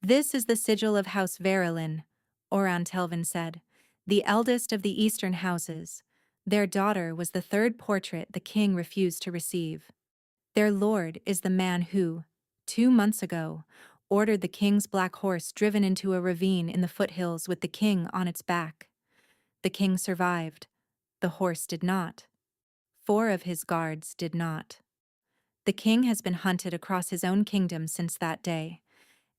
"This is the sigil of House Verilyn," Oran said, "the eldest of the eastern houses. Their daughter was the third portrait the king refused to receive. Their lord is the man who, 2 months ago, ordered the king's black horse driven into a ravine in the foothills with the king on its back. The king survived. The horse did not. 4 of his guards did not. The king has been hunted across his own kingdom since that day.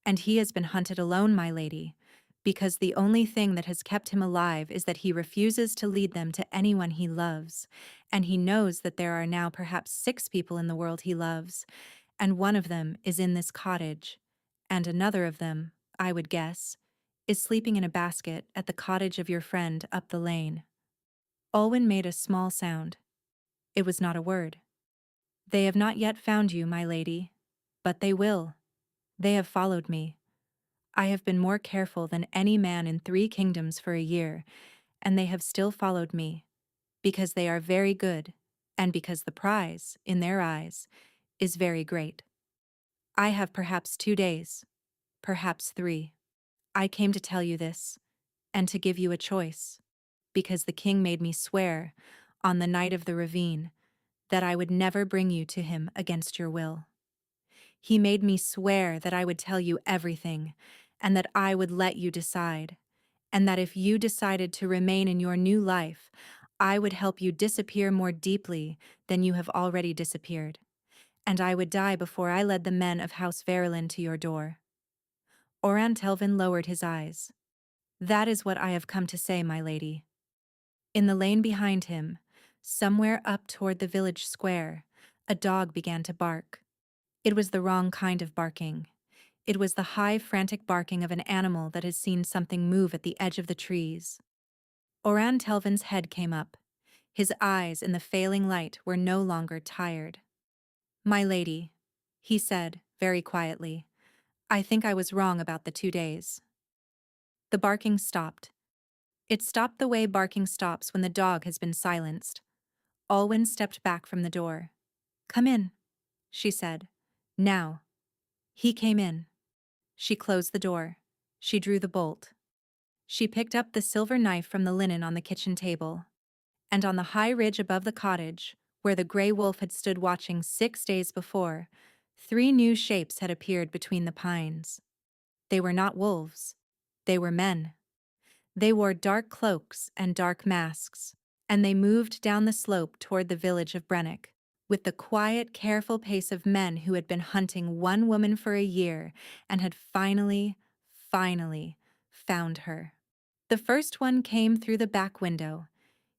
And he has been hunted alone, my lady, because the only thing that has kept him alive is that he refuses to lead them to anyone he loves, and he knows that there are now perhaps 6 people in the world he loves, and one of them is in this cottage, and another of them, I would guess, is sleeping in a basket at the cottage of your friend up the lane." Olwen made a small sound. It was not a word. "They have not yet found you, my lady, but they will. They have followed me. I have been more careful than any man in 3 kingdoms for a year, and they have still followed me, because they are very good, and because the prize, in their eyes, is very great. I have perhaps 2 days, perhaps 3. I came to tell you this, and to give you a choice, because the king made me swear, on the night of the ravine, that I would never bring you to him against your will. He made me swear that I would tell you everything, and that I would let you decide, and that if you decided to remain in your new life, I would help you disappear more deeply than you have already disappeared, and I would die before I led the men of House Verilyn to your door." Oran lowered his eyes. "That is what I have come to say, my lady." In the lane behind him, somewhere up toward the village square, a dog began to bark. It was the wrong kind of barking. It was the high, frantic barking of an animal that has seen something move at the edge of the trees. Oran head came up. His eyes in the failing light were no longer tired. "My lady," he said, very quietly, "I think I was wrong about the 2 days." The barking stopped. It stopped the way barking stops when the dog has been silenced. Olwen stepped back from the door. "Come in," she said. "Now." He came in. She closed the door. She drew the bolt. She picked up the silver knife from the linen on the kitchen table. And on the high ridge above the cottage, where the gray wolf had stood watching 6 days before, 3 new shapes had appeared between the pines. They were not wolves. They were men. They wore dark cloaks and dark masks, and they moved down the slope toward the village of Brennick, with the quiet, careful pace of men who had been hunting one woman for a year and had finally found her. The first one came through the back window.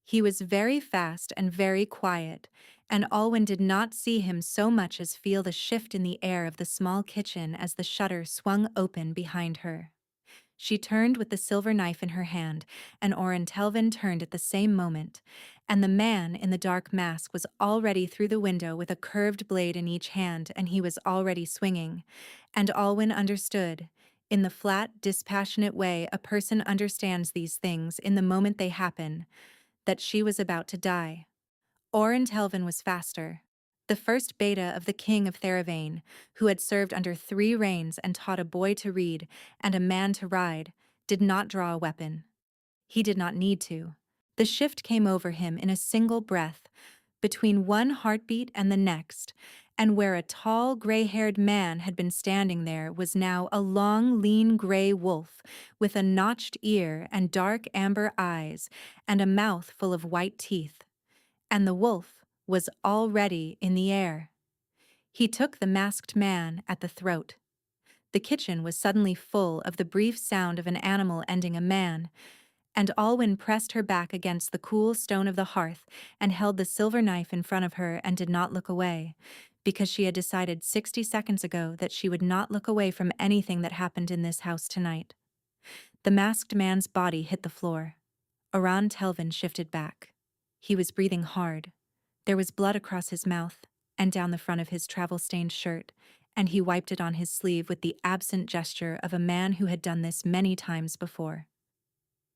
He was very fast and very quiet, and Olwen did not see him so much as feel the shift in the air of the small kitchen as the shutter swung open behind her. She turned with the silver knife in her hand, and Oran turned at the same moment, and the man in the dark mask was already through the window with a curved blade in each hand, and he was already swinging. And Olwen understood, in the flat, dispassionate way a person understands these things in the moment they happen, that she was about to die. Oran was faster. The first beta of the king of Theravane, who had served under 3 reigns and taught a boy to read and a man to ride, did not draw a weapon. He did not need to. The shift came over him in a single breath, between one heartbeat and the next, and where a tall, gray-haired man had been standing there was now a long, lean gray wolf with a notched ear and dark amber eyes and a mouth full of white teeth. And the wolf was already in the air. He took the masked man at the throat. The kitchen was suddenly full of the brief sound of an animal ending a man, and Olwen pressed her back against the cool stone of the hearth and held the silver knife in front of her and did not look away, because she had decided 60 seconds ago that she would not look away from anything that happened in this house tonight. The masked man's body hit the floor. Oran shifted back. He was breathing hard. There was blood across his mouth and down the front of his travel-stained shirt, and he wiped it on his sleeve with the absent gesture of a man who had done this many times before.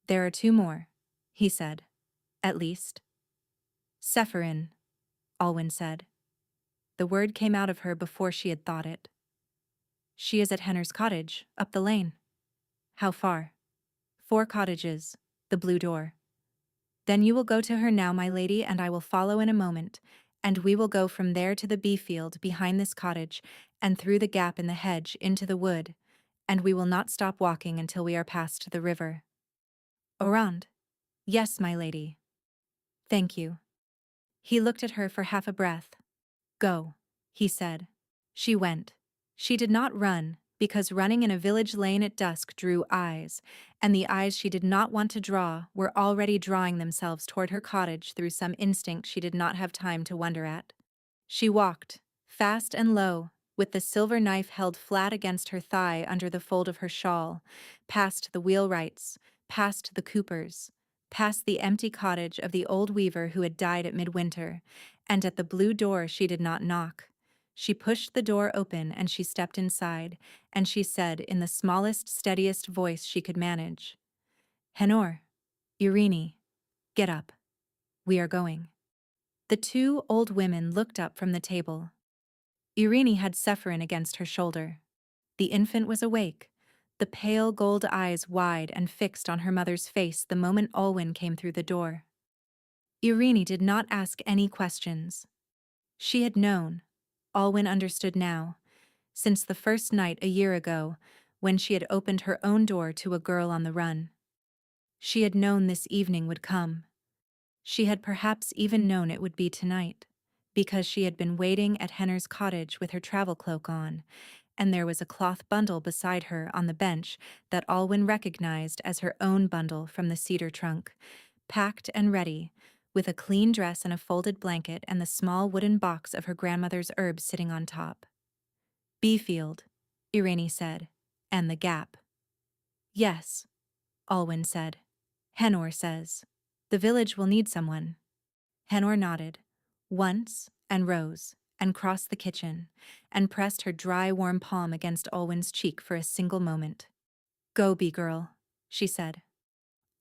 "There are 2 more," he said. "At least." "Sephirin," Olwen said. The word came out of her before she had thought it. She is at Henner's cottage, up the lane. How far? 4 cottages, the blue door. Then you will go to her now, my lady, and I will follow in a moment, and we will go from there to the bee field behind this cottage, and through the gap in the hedge into the wood, and we will not stop walking until we are past the river. Around? Yes, my lady. Thank you. He looked at her for half a breath. Go, he said. She went. She did not run, because running in a village lane at dusk drew eyes, and the eyes she did not want to draw were already drawing themselves toward her cottage through some instinct she did not have time to wonder at. She walked, fast and low, with the silver knife held flat against her thigh under the fold of her shawl, past the wheelwrights, past the Coopers, past the empty cottage of the old weaver who had died at midwinter, and at the blue door she did not knock. She pushed the door open and she stepped inside, and she said in the smallest, steadiest voice she could manage, Henor, Irene, get up. We are going. The 2 old women looked up from the table. Irene had Sephirin against her shoulder. The infant was awake, the pale gold eyes wide and fixed on her mother's face the moment Olwen came through the door. Irene did not ask any questions. She had known, Olwen understood now, since the first night a year ago, when she had opened her own door to a girl on the run. She had known this evening would come. She had perhaps even known it would be tonight, because she had been waiting at Henner's cottage with her travel cloak on, and there was a cloth bundle beside her on the bench that Olwen recognized as her own bundle from the cedar trunk, packed and ready, with a clean dress and a folded blanket and the small wooden box of her grandmother's herbs sitting on top. Beefield, Irene said, and the gap. Yes, Olwen said. Henor says. The village will need someone. Henor nodded, once, and rose, and crossed the kitchen, and pressed her dry, warm palm against Olwen's cheek for a single moment. Go, bee girl, she said.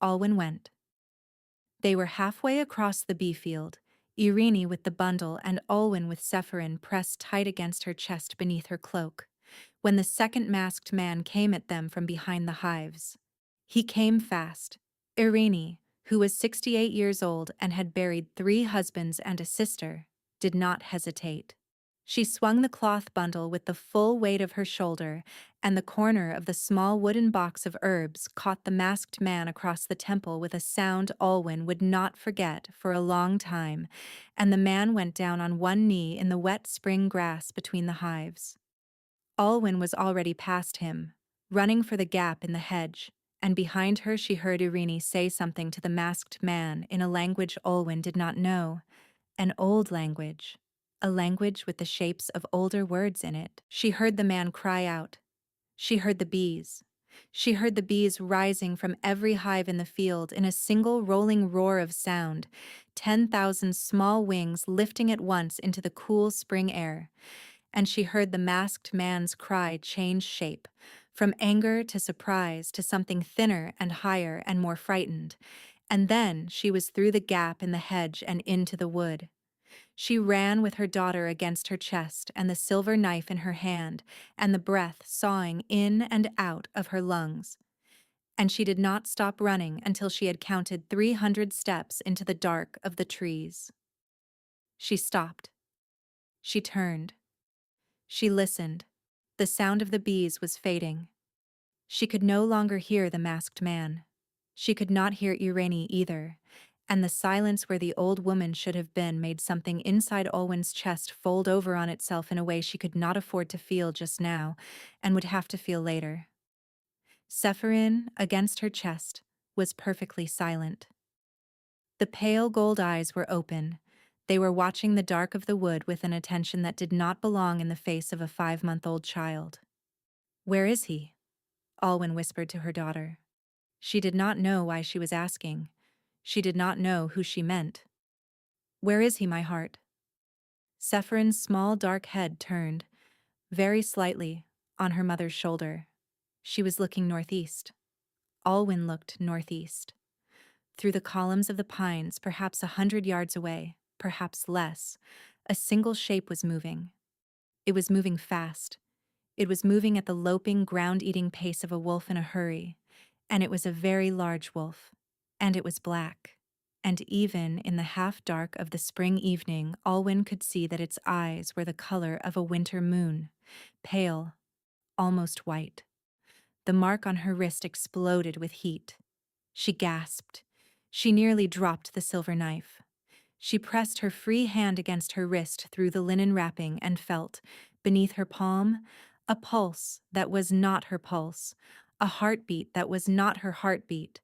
Olwen went. They were halfway across the bee field, Irene with the bundle and Olwen with Sephirin pressed tight against her chest beneath her cloak, when the second masked man came at them from behind the hives. He came fast. Irene, who was 68 years old and had buried 3 husbands and a sister, did not hesitate. She swung the cloth bundle with the full weight of her shoulder, and the corner of the small wooden box of herbs caught the masked man across the temple with a sound Olwen would not forget for a long time, and the man went down on one knee in the wet spring grass between the hives. Olwen was already past him, running for the gap in the hedge, and behind her she heard Irene say something to the masked man in a language Olwen did not know, an old language, a language with the shapes of older words in it. She heard the man cry out. She heard the bees. She heard the bees rising from every hive in the field in a single rolling roar of sound, 10,000 small wings lifting at once into the cool spring air. And she heard the masked man's cry change shape, from anger to surprise to something thinner and higher and more frightened, and then she was through the gap in the hedge and into the wood. She ran with her daughter against her chest and the silver knife in her hand and the breath sawing in and out of her lungs. And she did not stop running until she had counted 300 steps into the dark of the trees. She stopped. She turned. She listened. The sound of the bees was fading. She could no longer hear the masked man. She could not hear Irene either, and the silence where the old woman should have been made something inside Olwen's chest fold over on itself in a way she could not afford to feel just now, and would have to feel later. Sephirin, against her chest, was perfectly silent. The pale gold eyes were open. They were watching the dark of the wood with an attention that did not belong in the face of a 5-month-old child. Where is he? Olwen whispered to her daughter. She did not know why she was asking. She did not know who she meant. Where is he, my heart? Sephirin's small dark head turned, very slightly, on her mother's shoulder. She was looking northeast. Olwen looked northeast. Through the columns of the pines, perhaps 100 yards away, perhaps less, a single shape was moving. It was moving fast. It was moving at the loping, ground-eating pace of a wolf in a hurry, and it was a very large wolf, and it was black. And even in the half-dark of the spring evening, Alwyn could see that its eyes were the color of a winter moon, pale, almost white. The mark on her wrist exploded with heat. She gasped. She nearly dropped the silver knife. She pressed her free hand against her wrist through the linen wrapping and felt, beneath her palm, a pulse that was not her pulse, a heartbeat that was not her heartbeat,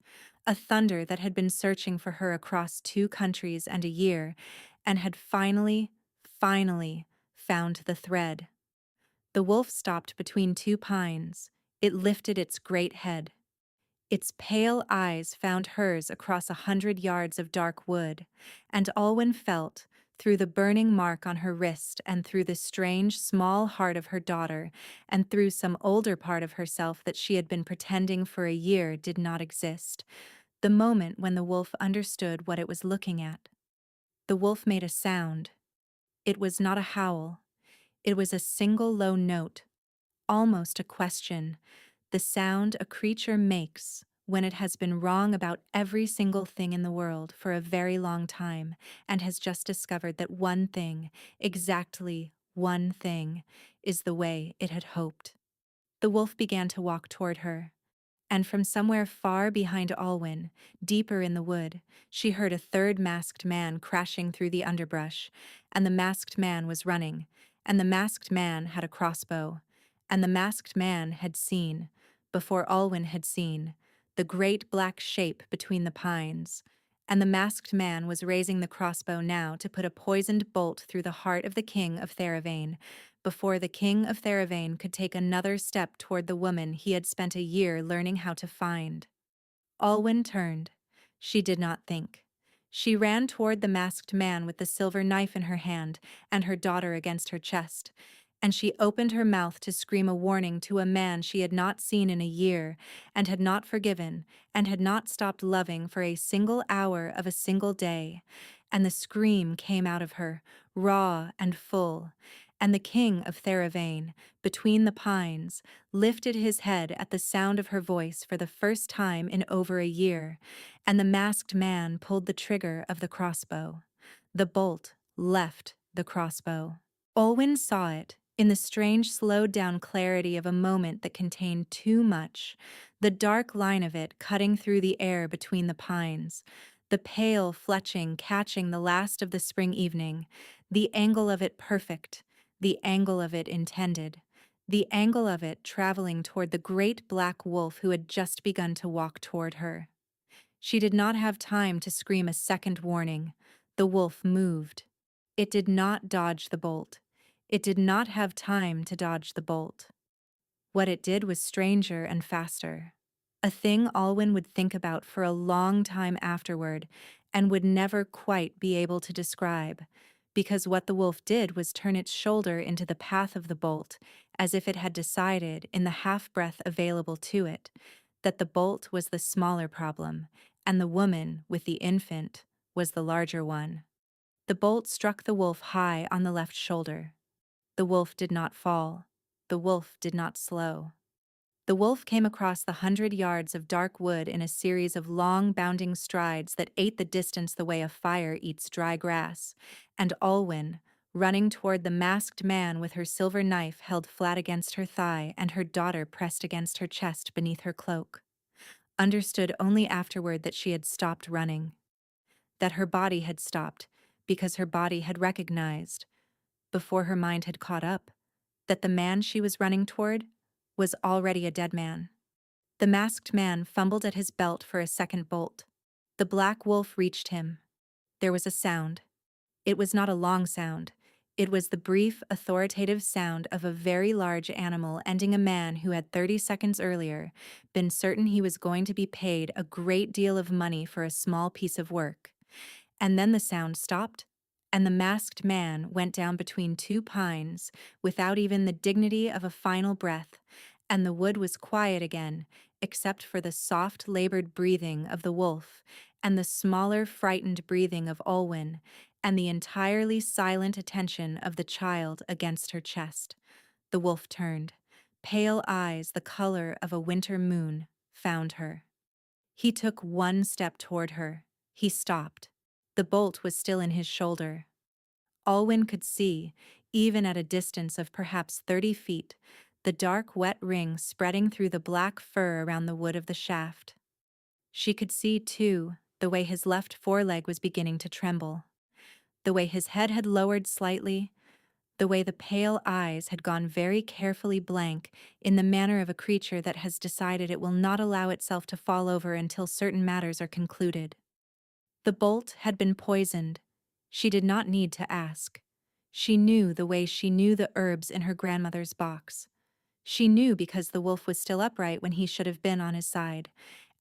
a thunder that had been searching for her across 2 countries and a year, and had finally found the thread. The wolf stopped between 2 pines. It lifted its great head. Its pale eyes found hers across 100 yards of dark wood, and Alwyn felt, through the burning mark on her wrist and through the strange, small heart of her daughter, and through some older part of herself that she had been pretending for a year did not exist, the moment when the wolf understood what it was looking at. The wolf made a sound. It was not a howl. It was a single low note, almost a question, the sound a creature makes when it has been wrong about every single thing in the world for a very long time and has just discovered that one thing, exactly one thing, is the way it had hoped. The wolf began to walk toward her, and from somewhere far behind Alwyn, deeper in the wood, she heard a third masked man crashing through the underbrush, and the masked man was running, and the masked man had a crossbow, and the masked man had seen, before Alwyn had seen, the great black shape between the pines, and the masked man was raising the crossbow now to put a poisoned bolt through the heart of the king of Theravane, before the king of Theravane could take another step toward the woman he had spent a year learning how to find. Alwyn turned. She did not think. She ran toward the masked man with the silver knife in her hand and her daughter against her chest, and she opened her mouth to scream a warning to a man she had not seen in a year, and had not forgiven, and had not stopped loving for a single hour of a single day, and the scream came out of her, raw and full, and the king of Theravane, between the pines, lifted his head at the sound of her voice for the first time in over a year, and the masked man pulled the trigger of the crossbow. The bolt left the crossbow. Olwyn saw it, in the strange slowed-down clarity of a moment that contained too much, the dark line of it cutting through the air between the pines, the pale fletching catching the last of the spring evening, the angle of it perfect, the angle of it intended, the angle of it traveling toward the great black wolf who had just begun to walk toward her. She did not have time to scream a second warning. The wolf moved. It did not dodge the bolt. It did not have time to dodge the bolt. What it did was stranger and faster. A thing Alwyn would think about for a long time afterward and would never quite be able to describe, because what the wolf did was turn its shoulder into the path of the bolt, as if it had decided, in the half-breath available to it, that the bolt was the smaller problem, and the woman with the infant was the larger one. The bolt struck the wolf high on the left shoulder. The wolf did not fall. The wolf did not slow. The wolf came across the 100 yards of dark wood in a series of long, bounding strides that ate the distance the way a fire eats dry grass, and Alwyn, running toward the masked man with her silver knife held flat against her thigh and her daughter pressed against her chest beneath her cloak, understood only afterward that she had stopped running, that her body had stopped because her body had recognized, before her mind had caught up, that the man she was running toward was already a dead man. The masked man fumbled at his belt for a second bolt. The black wolf reached him. There was a sound. It was not a long sound. It was the brief, authoritative sound of a very large animal ending a man who had 30 seconds earlier been certain he was going to be paid a great deal of money for a small piece of work. And then the sound stopped, and the masked man went down between 2 pines without even the dignity of a final breath, and the wood was quiet again, except for the soft, labored breathing of the wolf, and the smaller, frightened breathing of Olwyn, and the entirely silent attention of the child against her chest. The wolf turned. pale eyes the color of a winter moon, found her. He took one step toward her. He stopped. The bolt was still in his shoulder. Alwyn could see, even at a distance of perhaps 30 feet, the dark wet ring spreading through the black fur around the wood of the shaft. She could see, too, the way his left foreleg was beginning to tremble, the way his head had lowered slightly, the way the pale eyes had gone very carefully blank in the manner of a creature that has decided it will not allow itself to fall over until certain matters are concluded. The bolt had been poisoned. She did not need to ask. She knew the way she knew the herbs in her grandmother's box. She knew because the wolf was still upright when he should have been on his side,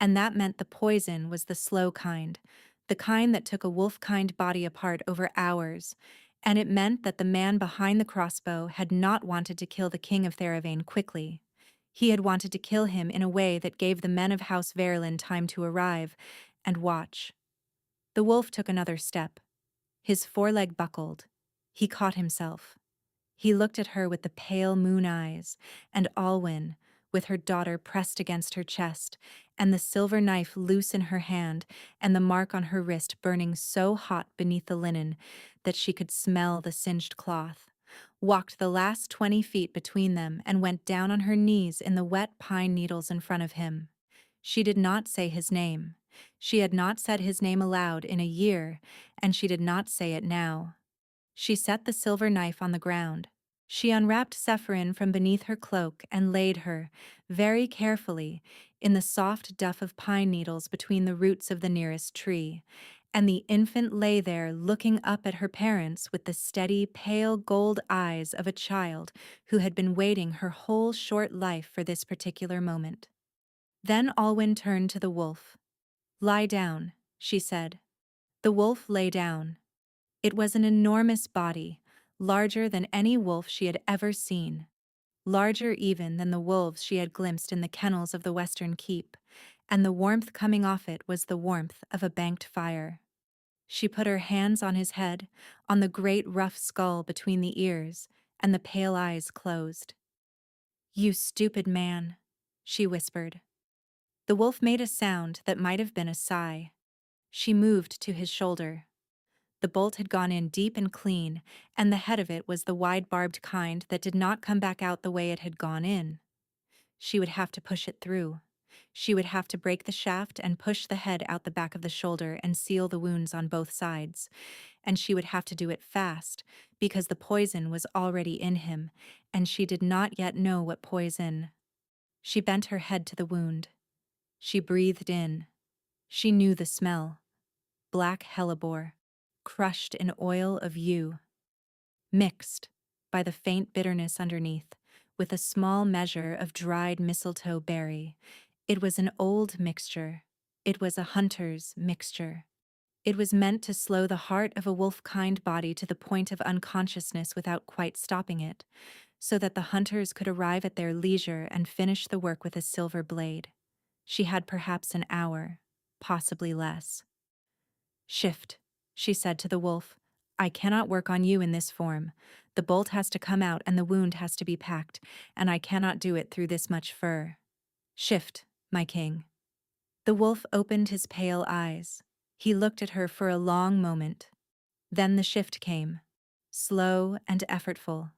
and that meant the poison was the slow kind, the kind that took a wolf-kind body apart over hours, and it meant that the man behind the crossbow had not wanted to kill the king of Theravane quickly. He had wanted to kill him in a way that gave the men of House Verlin time to arrive and watch. The wolf took another step. His foreleg buckled. He caught himself. He looked at her with the pale moon eyes, and Alwyn, with her daughter pressed against her chest, and the silver knife loose in her hand, and the mark on her wrist burning so hot beneath the linen that she could smell the singed cloth, walked the last 20 feet between them and went down on her knees in the wet pine needles in front of him. She did not say his name. She had not said his name aloud in a year, and she did not say it now. She set the silver knife on the ground. She unwrapped Sephirin from beneath her cloak and laid her, very carefully, in the soft duff of pine needles between the roots of the nearest tree, and the infant lay there looking up at her parents with the steady, pale gold eyes of a child who had been waiting her whole short life for this particular moment. Then Alwyn turned to the wolf. "Lie down," she said. The wolf lay down. It was an enormous body, larger than any wolf she had ever seen, larger even than the wolves she had glimpsed in the kennels of the Western Keep, and the warmth coming off it was the warmth of a banked fire. She put her hands on his head, on the great rough skull between the ears, and the pale eyes closed. "You stupid man," she whispered. The wolf made a sound that might have been a sigh. She moved to his shoulder. The bolt had gone in deep and clean, and the head of it was the wide-barbed kind that did not come back out the way it had gone in. She would have to push it through. She would have to break the shaft and push the head out the back of the shoulder and seal the wounds on both sides. And she would have to do it fast, because the poison was already in him, and she did not yet know what poison. She bent her head to the wound. She breathed in. She knew the smell. Black hellebore, crushed in oil of yew, mixed, by the faint bitterness underneath, with a small measure of dried mistletoe berry. It was an old mixture. It was a hunter's mixture. It was meant to slow the heart of a wolf-kind body to the point of unconsciousness without quite stopping it, so that the hunters could arrive at their leisure and finish the work with a silver blade. She had perhaps an hour, possibly less. "Shift," she said to the wolf. "I cannot work on you in this form. The bolt has to come out and the wound has to be packed, and I cannot do it through this much fur. Shift, my king." The wolf opened his pale eyes. He looked at her for a long moment. Then the shift came, slow and effortful.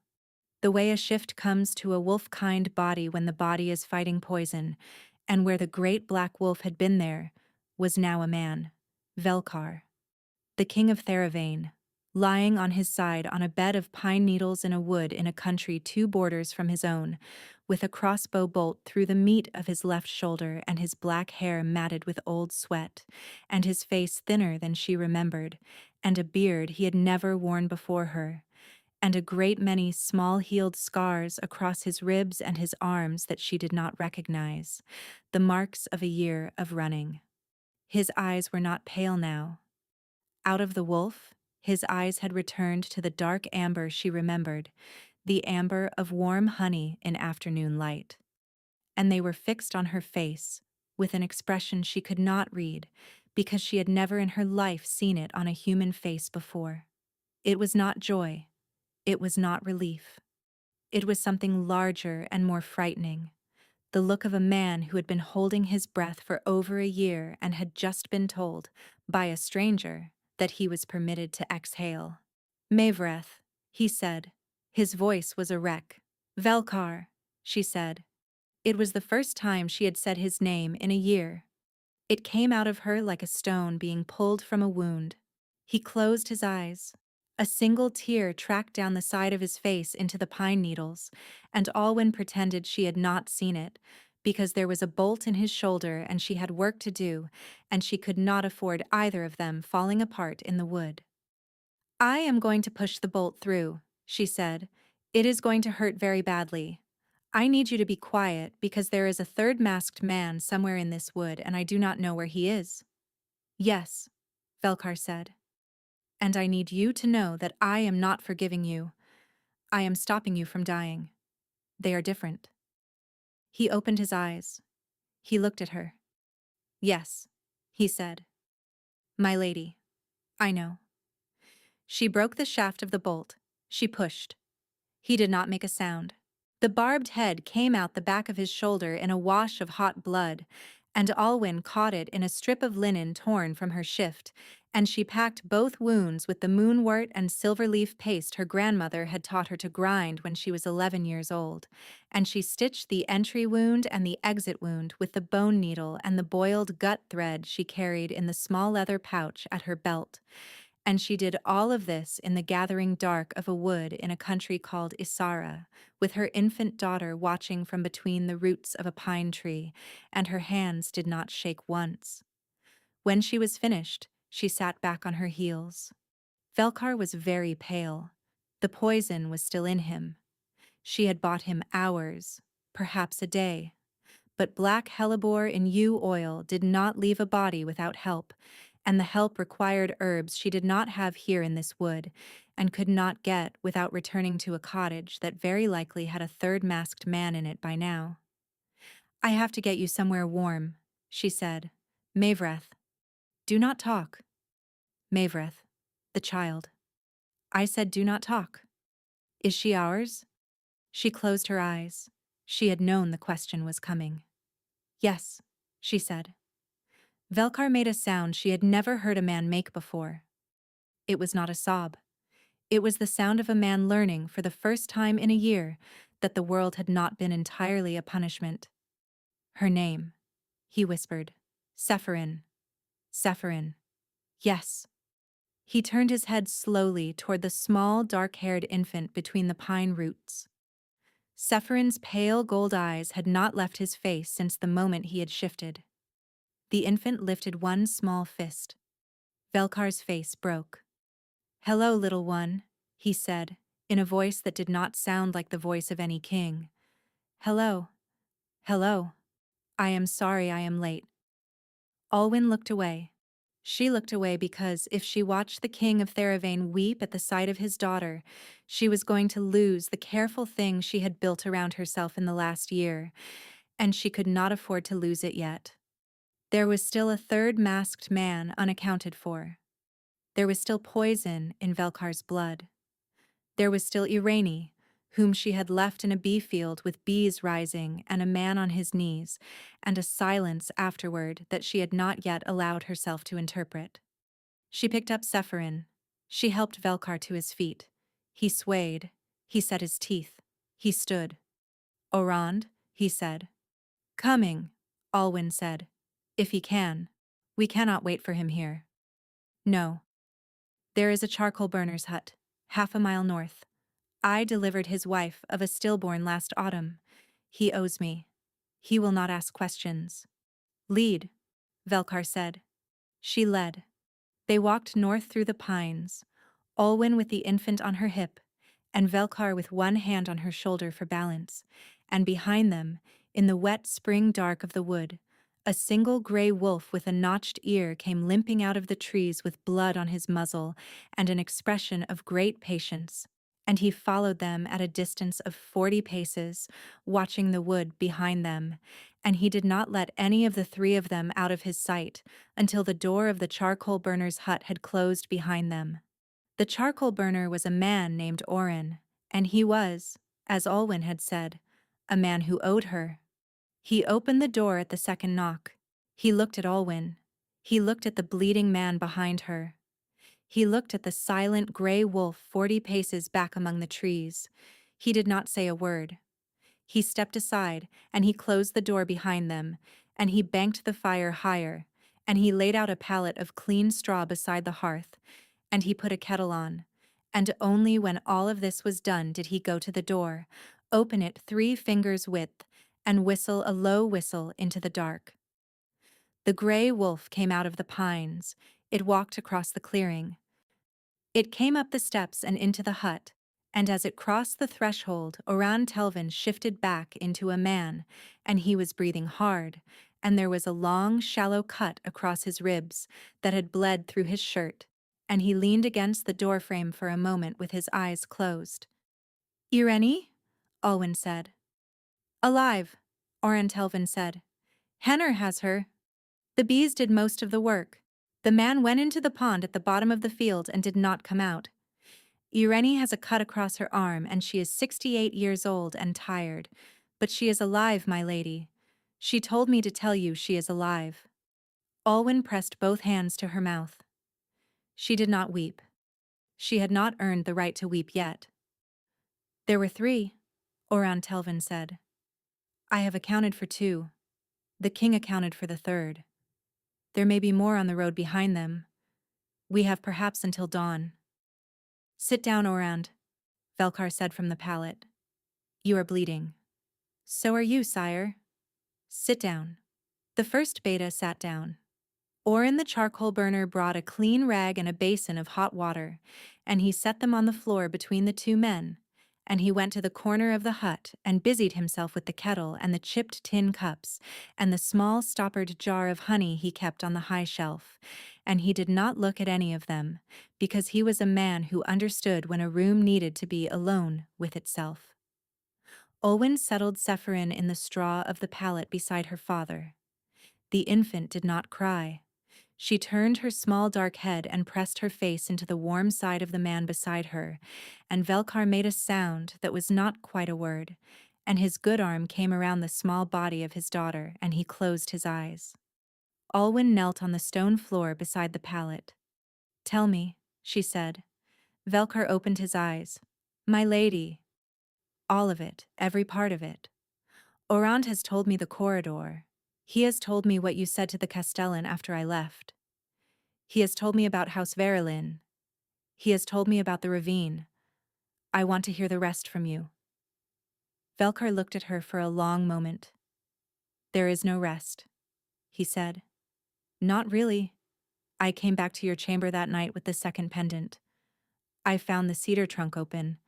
The way a shift comes to a wolf-kind body when the body is fighting poison, and where the great black wolf had been there, was now a man, Velkar, the king of Theravane, lying on his side on a bed of pine needles in a wood in a country 2 borders from his own, with a crossbow bolt through the meat of his left shoulder and his black hair matted with old sweat, and his face thinner than she remembered, and a beard he had never worn before her, and a great many small-healed scars across his ribs and his arms that she did not recognize, the marks of a year of running. His eyes were not pale now. Out of the wolf, his eyes had returned to the dark amber she remembered, the amber of warm honey in afternoon light. And they were fixed on her face, with an expression she could not read, because she had never in her life seen it on a human face before. It was not joy. It was not relief. It was something larger and more frightening. The look of a man who had been holding his breath for over a year and had just been told, by a stranger, that he was permitted to exhale. Mavreth, he said. His voice was a wreck. Velkar, she said. It was the first time she had said his name in a year. It came out of her like a stone being pulled from a wound. He closed his eyes. A single tear tracked down the side of his face into the pine needles, and Alwyn pretended she had not seen it, because there was a bolt in his shoulder and she had work to do, and she could not afford either of them falling apart in the wood. I am going to push the bolt through, she said. It is going to hurt very badly. I need you to be quiet because there is a third masked man somewhere in this wood and I do not know where he is. Yes, Velkar said. And I need you to know that I am not forgiving you. I am stopping you from dying. They are different. He opened his eyes. He looked at her. Yes, he said. My lady, I know. She broke the shaft of the bolt. She pushed. He did not make a sound. The barbed head came out the back of his shoulder in a wash of hot blood, and Alwyn caught it in a strip of linen torn from her shift, and she packed both wounds with the moonwort and silver-leaf paste her grandmother had taught her to grind when she was 11 years old, and she stitched the entry wound and the exit wound with the bone needle and the boiled gut thread she carried in the small leather pouch at her belt. And she did all of this in the gathering dark of a wood in a country called Isara, with her infant daughter watching from between the roots of a pine tree, and her hands did not shake once. When she was finished, she sat back on her heels. Velkar was very pale. The poison was still in him. She had bought him hours, perhaps a day. But black hellebore in yew oil did not leave a body without help, and the help required herbs she did not have here in this wood, and could not get without returning to a cottage that very likely had a third masked man in it by now. I have to get you somewhere warm, she said. Mavreth. Do not talk. Mavreth. The child. I said do not talk. Is she ours? She closed her eyes. She had known the question was coming. Yes, she said. Velkar made a sound she had never heard a man make before. It was not a sob. It was the sound of a man learning for the first time in a year that the world had not been entirely a punishment. Her name, he whispered. Sephirin. Sephirin. Yes. He turned his head slowly toward the small, dark-haired infant between the pine roots. Sephirin's pale gold eyes had not left his face since the moment he had shifted. The infant lifted one small fist. Velkar's face broke. Hello, little one, he said, in a voice that did not sound like the voice of any king. Hello. Hello. I am sorry I am late. Alwyn looked away. She looked away because if she watched the king of Theravane weep at the sight of his daughter, she was going to lose the careful thing she had built around herself in the last year, and she could not afford to lose it yet. There was still a third masked man unaccounted for. There was still poison in Velkar's blood. There was still Irani, whom she had left in a bee field with bees rising and a man on his knees, and a silence afterward that she had not yet allowed herself to interpret. She picked up Sephirin. She helped Velkar to his feet. He swayed. He set his teeth. He stood. Orand, he said. Coming, Alwyn said. If he can. We cannot wait for him here. No. There is a charcoal burner's hut, half a mile north. I delivered his wife of a stillborn last autumn. He owes me. He will not ask questions. Lead, Velkar said. She led. They walked north through the pines, Olwen with the infant on her hip, and Velkar with one hand on her shoulder for balance, and behind them, in the wet spring dark of the wood, a single gray wolf with a notched ear came limping out of the trees with blood on his muzzle and an expression of great patience, and he followed them at a distance of 40 paces, watching the wood behind them, and he did not let any of the three of them out of his sight until the door of the charcoal burner's hut had closed behind them. The charcoal burner was a man named Oren, and he was, as Olwen had said, a man who owed her. He opened the door at the second knock. He looked at Olwen. He looked at the bleeding man behind her. He looked at the silent gray wolf 40 paces back among the trees. He did not say a word. He stepped aside, and he closed the door behind them, and he banked the fire higher, and he laid out a pallet of clean straw beside the hearth, and he put a kettle on. And only when all of this was done did he go to the door, open it 3 fingers width, and whistle a low whistle into the dark. The gray wolf came out of the pines. It walked across the clearing. It came up the steps and into the hut, and as it crossed the threshold, Oran Telvin shifted back into a man, and he was breathing hard, and there was a long, shallow cut across his ribs that had bled through his shirt, and he leaned against the doorframe for a moment with his eyes closed. "Irene?" Olwen said. "Alive," Oran Telvin said. "Henner has her. The bees did most of the work. The man went into the pond at the bottom of the field and did not come out. Irene has a cut across her arm, and she is 68 years old and tired. But she is alive, my lady. She told me to tell you she is alive." Olwen pressed both hands to her mouth. She did not weep. She had not earned the right to weep yet. "There were 3, Oran Telvin said. "I have accounted for 2. The king accounted for the 3rd. There may be more on the road behind them. We have perhaps until dawn." "Sit down, Orand," Velkar said from the pallet. "You are bleeding." "So are you, sire." "Sit down." The first beta sat down. Orin the charcoal burner brought a clean rag and a basin of hot water, and he set them on the floor between the 2 men, and he went to the corner of the hut and busied himself with the kettle and the chipped tin cups and the small stoppered jar of honey he kept on the high shelf, and he did not look at any of them, because he was a man who understood when a room needed to be alone with itself. Olwen settled Sephirin in the straw of the pallet beside her father. The infant did not cry. She turned her small dark head and pressed her face into the warm side of the man beside her, and Velkar made a sound that was not quite a word, and his good arm came around the small body of his daughter, and he closed his eyes. Olwen knelt on the stone floor beside the pallet. "Tell me," she said. Velkar opened his eyes. "My lady." "All of it, every part of it. Orand has told me the corridor. He has told me what you said to the Castellan after I left. He has told me about House Verilyn. He has told me about the ravine. I want to hear the rest from you." Velkar looked at her for a long moment. "There is no rest," he said. "Not really. I came back to your chamber that night with the second pendant. I found the cedar trunk open.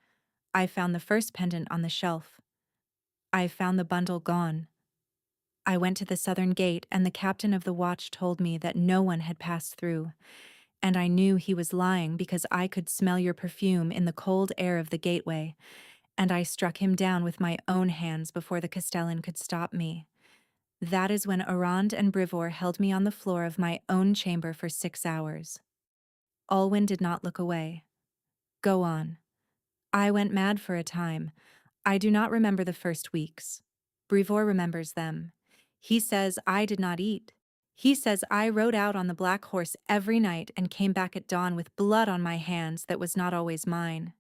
I found the first pendant on the shelf. I found the bundle gone. I went to the southern gate, and the captain of the watch told me that no one had passed through, and I knew he was lying because I could smell your perfume in the cold air of the gateway, and I struck him down with my own hands before the Castellan could stop me. That is when Arand and Brivor held me on the floor of my own chamber for 6 hours." Olwen did not look away. "Go on." "I went mad for a time. I do not remember the first weeks. Brivor remembers them. He says I did not eat. He says I rode out on the black horse every night and came back at dawn with blood on my hands that was not always mine.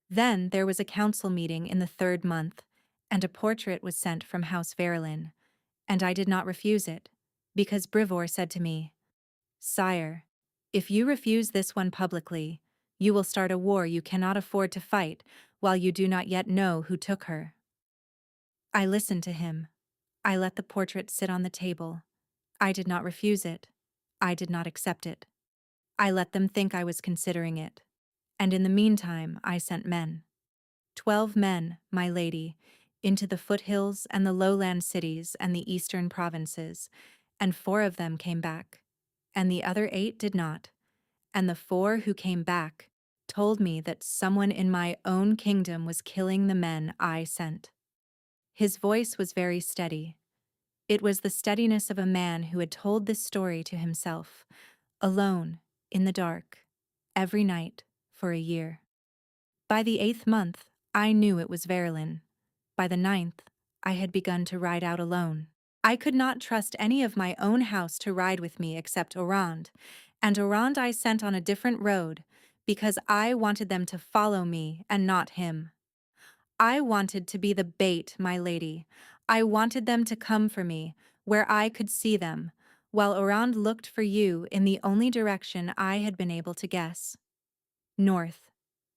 Then there was a council meeting in the 3rd month, and a portrait was sent from House Verilyn, and I did not refuse it, because Brivor said to me, 'Sire, if you refuse this one publicly, you will start a war you cannot afford to fight while you do not yet know who took her.' I listened to him. I let the portrait sit on the table. I did not refuse it. I did not accept it. I let them think I was considering it. And in the meantime, I sent men. 12 men, my lady, into the foothills and the lowland cities and the eastern provinces, and 4 of them came back, and the other 8 did not. And the 4 who came back told me that someone in my own kingdom was killing the men I sent." His voice was very steady. It was the steadiness of a man who had told this story to himself, alone, in the dark, every night, for a year. By the 8th month, I knew it was Verilyn. By the 9th, I had begun to ride out alone. I could not trust any of my own house to ride with me except Orand, and Orand I sent on a different road, because I wanted them to follow me and not him. I wanted to be the bait, my lady. I wanted them to come for me, where I could see them, while Orand looked for you in the only direction I had been able to guess. North,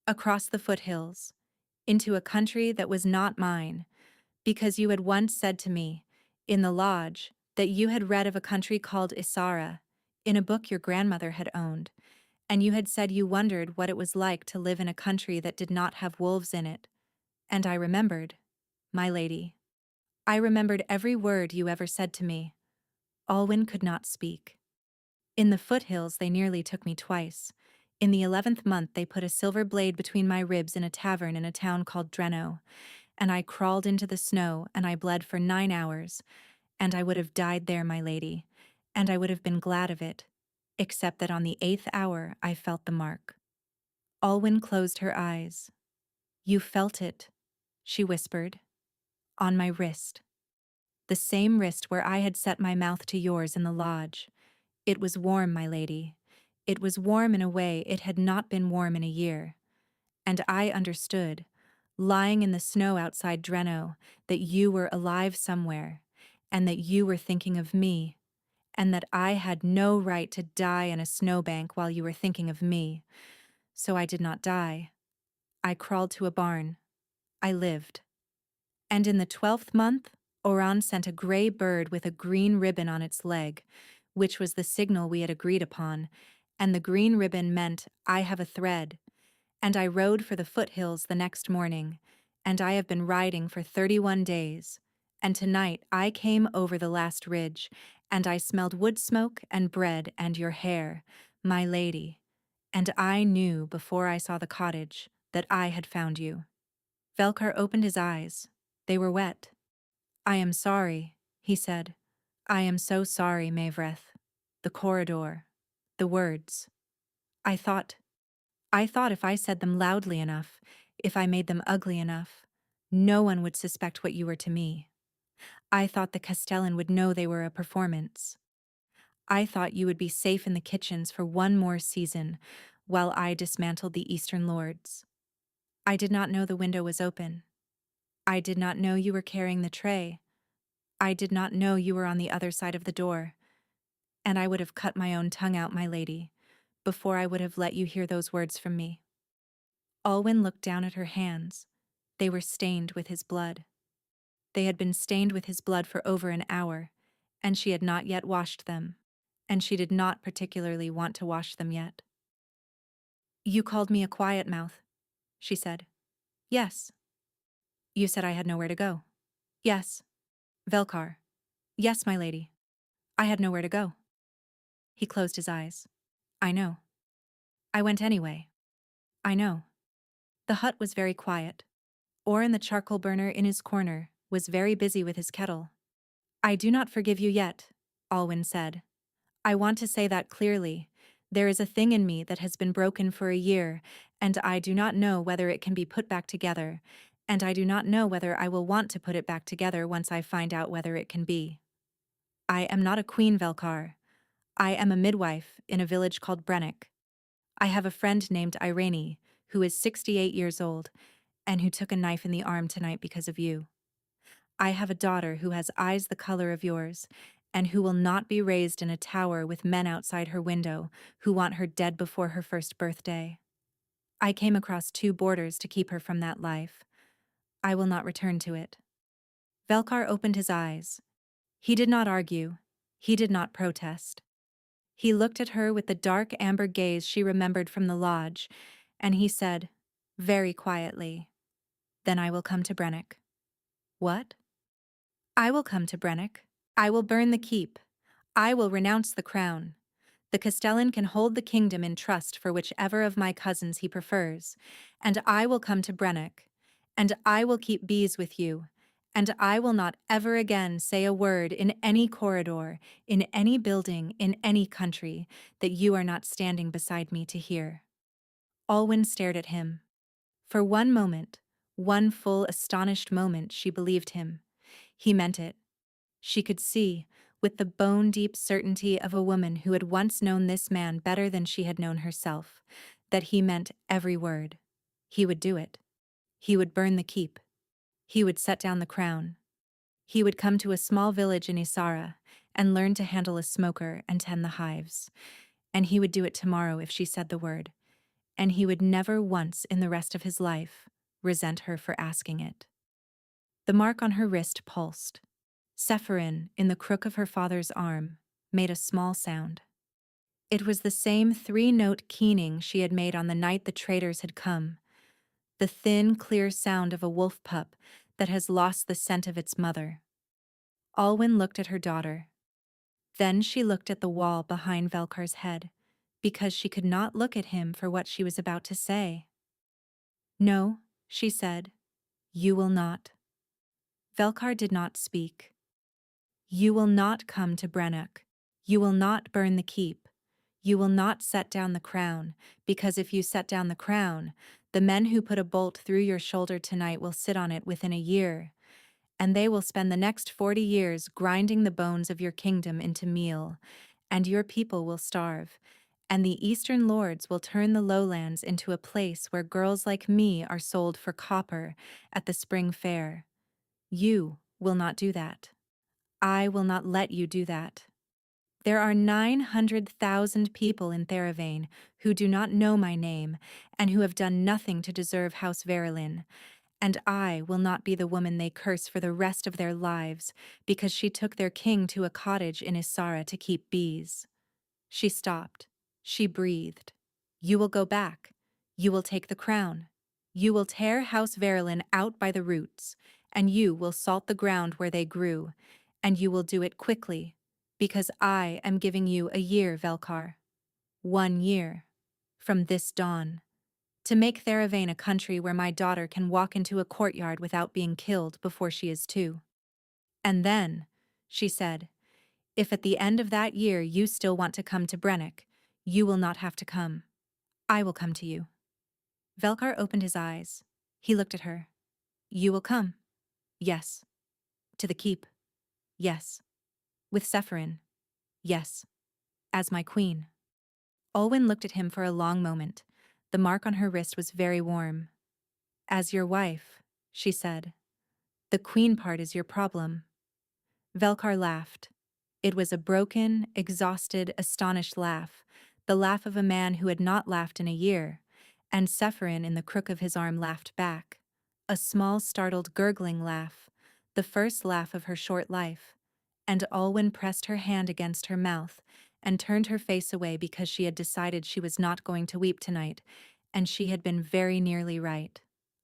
across the foothills, into a country that was not mine, because you had once said to me, in the lodge, that you had read of a country called Isara, in a book your grandmother had owned, and you had said you wondered what it was like to live in a country that did not have wolves in it. And I remembered, my lady. I remembered every word you ever said to me. Alwyn could not speak. In the foothills they nearly took me twice. In the 11th month they put a silver blade between my ribs in a tavern in a town called Dreno, and I crawled into the snow and I bled for 9 hours, and I would have died there, my lady, and I would have been glad of it, except that on the 8th hour I felt the mark. Alwyn closed her eyes. You felt it, she whispered, on my wrist. The same wrist where I had set my mouth to yours in the lodge. It was warm, my lady. It was warm in a way it had not been warm in a year. And I understood, lying in the snow outside Dreno, that you were alive somewhere, and that you were thinking of me, and that I had no right to die in a snowbank while you were thinking of me. So I did not die. I crawled to a barn. I lived. And in the 12th month, Oran sent a gray bird with a green ribbon on its leg, which was the signal we had agreed upon, and the green ribbon meant I have a thread. And I rode for the foothills the next morning, and I have been riding for 31 days, and tonight I came over the last ridge, and I smelled wood smoke and bread and your hair, my lady, and I knew before I saw the cottage that I had found you. Velkar opened his eyes. They were wet. I am sorry, he said. I am so sorry, Mavreth. The corridor. The words. I thought if I said them loudly enough, if I made them ugly enough, no one would suspect what you were to me. I thought the Castellan would know they were a performance. I thought you would be safe in the kitchens for one more season, while I dismantled the Eastern Lords. I did not know the window was open. I did not know you were carrying the tray. I did not know you were on the other side of the door. And I would have cut my own tongue out, my lady, before I would have let you hear those words from me. Alwyn looked down at her hands. They were stained with his blood. They had been stained with his blood for over an hour, and she had not yet washed them, and she did not particularly want to wash them yet. You called me a quiet mouth, she said. Yes. You said I had nowhere to go. Yes. Velkar. Yes, my lady. I had nowhere to go. He closed his eyes. I know. I went anyway. I know. The hut was very quiet. Oren, the charcoal burner in his corner, was very busy with his kettle. I do not forgive you yet, Alwyn said. I want to say that clearly. There is a thing in me that has been broken for a year, and I do not know whether it can be put back together, and I do not know whether I will want to put it back together once I find out whether it can be. I am not a queen, Velkar. I am a midwife in a village called Brennick. I have a friend named Irene, who is 68 years old, and who took a knife in the arm tonight because of you. I have a daughter who has eyes the color of yours, and who will not be raised in a tower with men outside her window who want her dead before her first birthday. I came across 2 borders to keep her from that life. I will not return to it. Velkar opened his eyes. He did not argue. He did not protest. He looked at her with the dark amber gaze she remembered from the lodge, and he said, very quietly, Then I will come to Brennick. What? I will come to Brennick. I will burn the keep. I will renounce the crown. The Castellan can hold the kingdom in trust for whichever of my cousins he prefers, and I will come to Brennick, and I will keep bees with you, and I will not ever again say a word in any corridor, in any building, in any country, that you are not standing beside me to hear. Alwyn stared at him. For one moment, One full astonished moment she believed him. He meant it. She could see, with the bone-deep certainty of a woman who had once known this man better than she had known herself, that he meant every word. He would do it. He would burn the keep. He would set down the crown. He would come to a small village in Isara and learn to handle a smoker and tend the hives. And he would do it tomorrow if she said the word. And he would never once in the rest of his life resent her for asking it. The mark on her wrist pulsed. Sephirin, in the crook of her father's arm, made a small sound. It was the same three-note keening she had made on the night the traitors had come, the thin, clear sound of a wolf pup that has lost the scent of its mother. Alwyn looked at her daughter. Then she looked at the wall behind Velkar's head, because she could not look at him for what she was about to say. "No," she said, "you will not." Velkar did not speak. "You will not come to Brennock. You will not burn the keep. You will not set down the crown, because if you set down the crown, the men who put a bolt through your shoulder tonight will sit on it within a year, and they will spend the next 40 years grinding the bones of your kingdom into meal, and your people will starve, and the eastern lords will turn the lowlands into a place where girls like me are sold for copper at the spring fair. You will not do that. I will not let you do that. There are 900,000 people in Theravane who do not know my name and who have done nothing to deserve House Verilyn, and I will not be the woman they curse for the rest of their lives because she took their king to a cottage in Isara to keep bees." She stopped. She breathed. "You will go back. You will take the crown. You will tear House Verilyn out by the roots, and you will salt the ground where they grew, and you will do it quickly, because I am giving you a year, Velkar. 1 year. From this dawn. To make Theravane a country where my daughter can walk into a courtyard without being killed before she is 2. And then," she said, "if at the end of that year you still want to come to Brennock, you will not have to come. I will come to you." Velkar opened his eyes. He looked at her. "You will come?" "Yes." "To the keep?" "Yes." "With Sephirin?" "Yes." "As my queen?" Olwen looked at him for a long moment. The mark on her wrist was very warm. "As your wife," she said. "The queen part is your problem." Velkar laughed. It was a broken, exhausted, astonished laugh, the laugh of a man who had not laughed in a year, and Sephirin in the crook of his arm laughed back. A small, startled, gurgling laugh, the first laugh of her short life, and Olwen pressed her hand against her mouth and turned her face away because she had decided she was not going to weep tonight, and she had been very nearly right.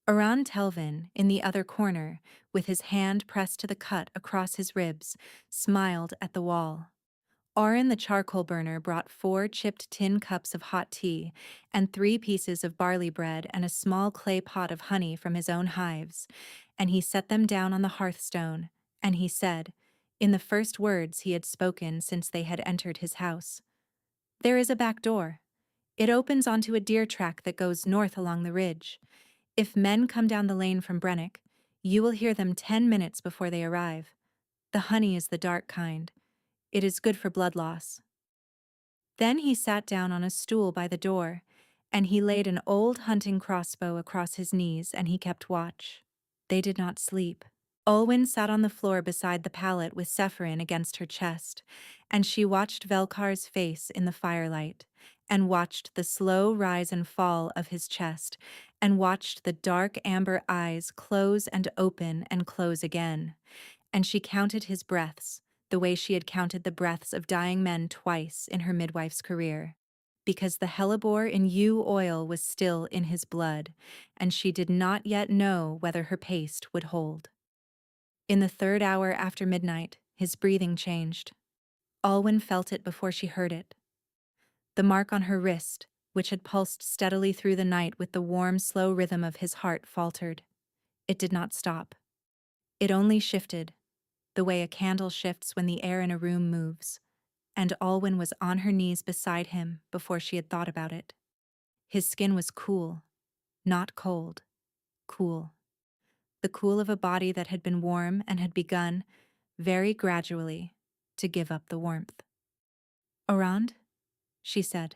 Aran Telvin, in the other corner, with his hand pressed to the cut across his ribs, smiled at the wall. Oren the charcoal burner brought 4 chipped tin cups of hot tea and 3 pieces of barley bread and a small clay pot of honey from his own hives, and he set them down on the hearthstone, and he said, in the first words he had spoken since they had entered his house, "There is a back door. It opens onto a deer track that goes north along the ridge. If men come down the lane from Brennock, you will hear them 10 minutes before they arrive. The honey is the dark kind. It is good for blood loss." Then he sat down on a stool by the door, and he laid an old hunting crossbow across his knees, and he kept watch. They did not sleep. Olwen sat on the floor beside the pallet with Sephirin against her chest, and she watched Velkar's face in the firelight, and watched the slow rise and fall of his chest, and watched the dark amber eyes close and open and close again. And she counted his breaths, the way she had counted the breaths of dying men twice in her midwife's career, because the hellebore in yew oil was still in his blood, and she did not yet know whether her paste would hold. In the 3rd hour after midnight, his breathing changed. Olwen felt it before she heard it. The mark on her wrist, which had pulsed steadily through the night with the warm, slow rhythm of his heart, faltered. It did not stop. It only shifted, the way a candle shifts when the air in a room moves, and Olwen was on her knees beside him before she had thought about it. His skin was cool, not cold, cool. the cool of a body that had been warm and had begun, very gradually, to give up the warmth. "Around?" she said.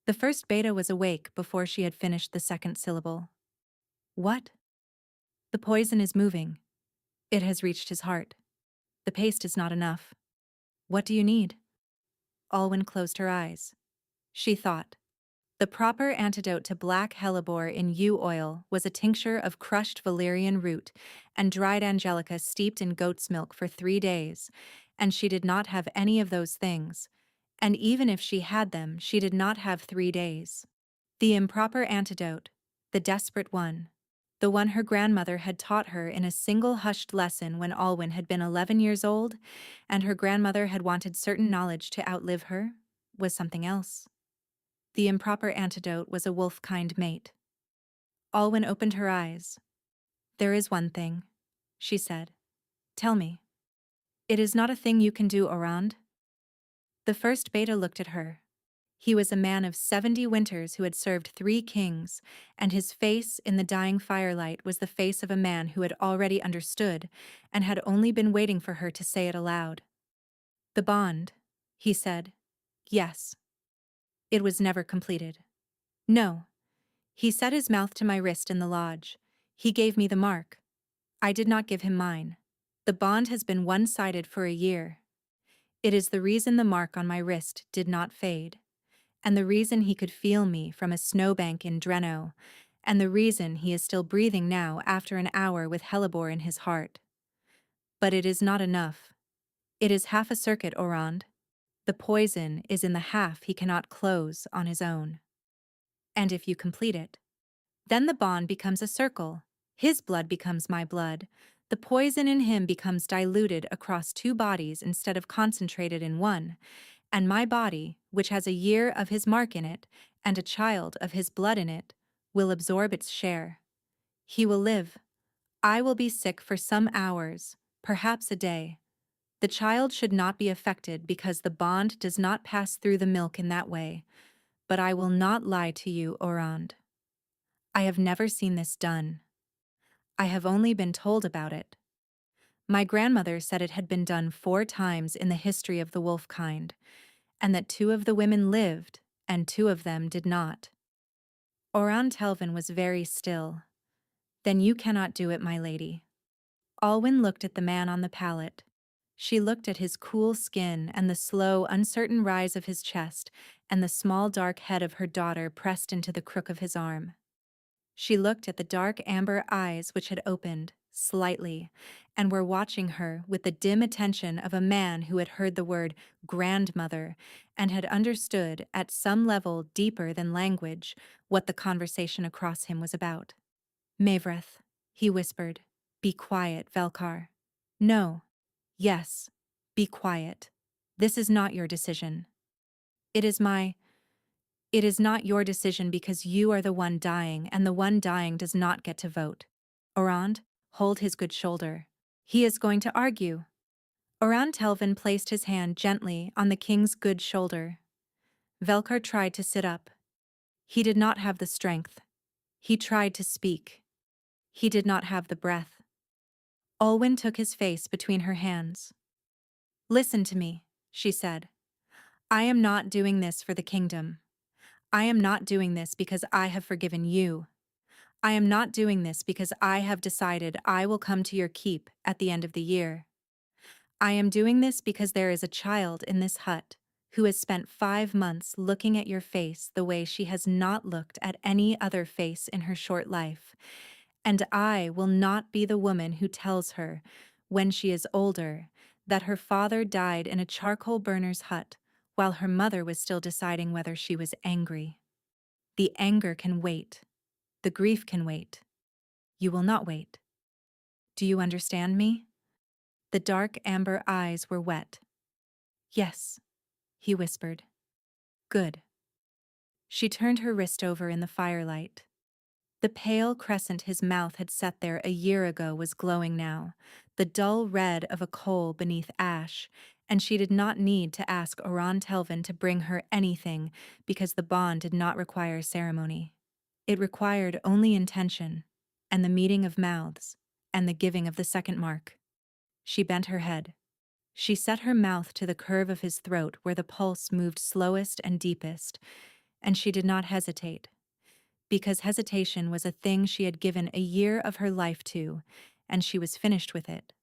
The first beta was awake before she had finished the second syllable. "What?" "The poison is moving. It has reached his heart. The paste is not enough. What do you need?" Alwyn closed her eyes. She thought. The proper antidote to black hellebore in yew oil was a tincture of crushed valerian root and dried angelica steeped in goat's milk for 3 days, and she did not have any of those things, and even if she had them, she did not have 3 days. The improper antidote, the desperate one, the one her grandmother had taught her in a single hushed lesson when Alwyn had been 11 years old, and her grandmother had wanted certain knowledge to outlive her, was something else. The improper antidote was a wolf-kind mate. Alwyn opened her eyes. "There is one thing," she said. "Tell me. It is not a thing you can do, Orand." The first beta looked at her. He was a man of 70 winters who had served 3 kings, and his face in the dying firelight was the face of a man who had already understood and had only been waiting for her to say it aloud. "The bond," he said. "Yes. It was never completed." "No." He set his mouth to my wrist in the lodge. He gave me the mark. I did not give him mine. The bond has been one-sided for a year. It is the reason the mark on my wrist did not fade, and the reason he could feel me from a snowbank in Dreno, and the reason he is still breathing now after an hour with hellebore in his heart. But it is not enough. It is half a circuit, Orand. The poison is in the half he cannot close on his own. And if you complete it, then the bond becomes a circle. His blood becomes my blood. The poison in him becomes diluted across 2 bodies instead of concentrated in one, and my body, which has a year of his mark in it, and a child of his blood in it, will absorb its share. He will live. I will be sick for some hours, perhaps a day. The child should not be affected because the bond does not pass through the milk in that way, but I will not lie to you, Orand. I have never seen this done. I have only been told about it. My grandmother said it had been done 4 times in the history of the wolf kind, and that 2 of the women lived, and 2 of them did not. Orand Telvin was very still. "Then you cannot do it, my lady." Alwyn looked at the man on the pallet. She looked at his cool skin and the slow, uncertain rise of his chest and the small dark head of her daughter pressed into the crook of his arm. She looked at the dark amber eyes which had opened, slightly, and were watching her with the dim attention of a man who had heard the word grandmother and had understood, at some level deeper than language, what the conversation across him was about. "Mavreth," he whispered. "Be quiet, Velkar." "No. Yes. Be quiet. This is not your decision. It is my... It is not your decision because you are the one dying, and the one dying does not get to vote. Orand, hold his good shoulder. He is going to argue." Orand Telvin placed his hand gently on the king's good shoulder. Velkar tried to sit up. He did not have the strength. He tried to speak. He did not have the breath. Alwyn took his face between her hands. "Listen to me," she said. "I am not doing this for the kingdom. I am not doing this because I have forgiven you. I am not doing this because I have decided I will come to your keep at the end of the year. I am doing this because there is a child in this hut who has spent 5 months looking at your face the way she has not looked at any other face in her short life, and I will not be the woman who tells her, when she is older, that her father died in a charcoal burner's hut while her mother was still deciding whether she was angry. The anger can wait. The grief can wait. You will not wait. Do you understand me?" The dark amber eyes were wet. "Yes," he whispered. "Good." She turned her wrist over in the firelight. The pale crescent his mouth had set there a year ago was glowing now, the dull red of a coal beneath ash, and she did not need to ask Orand Telvin to bring her anything because the bond did not require ceremony. It required only intention, and the meeting of mouths, and the giving of the second mark. She bent her head. She set her mouth to the curve of his throat where the pulse moved slowest and deepest, and she did not hesitate, because hesitation was a thing she had given a year of her life to, and she was finished with it.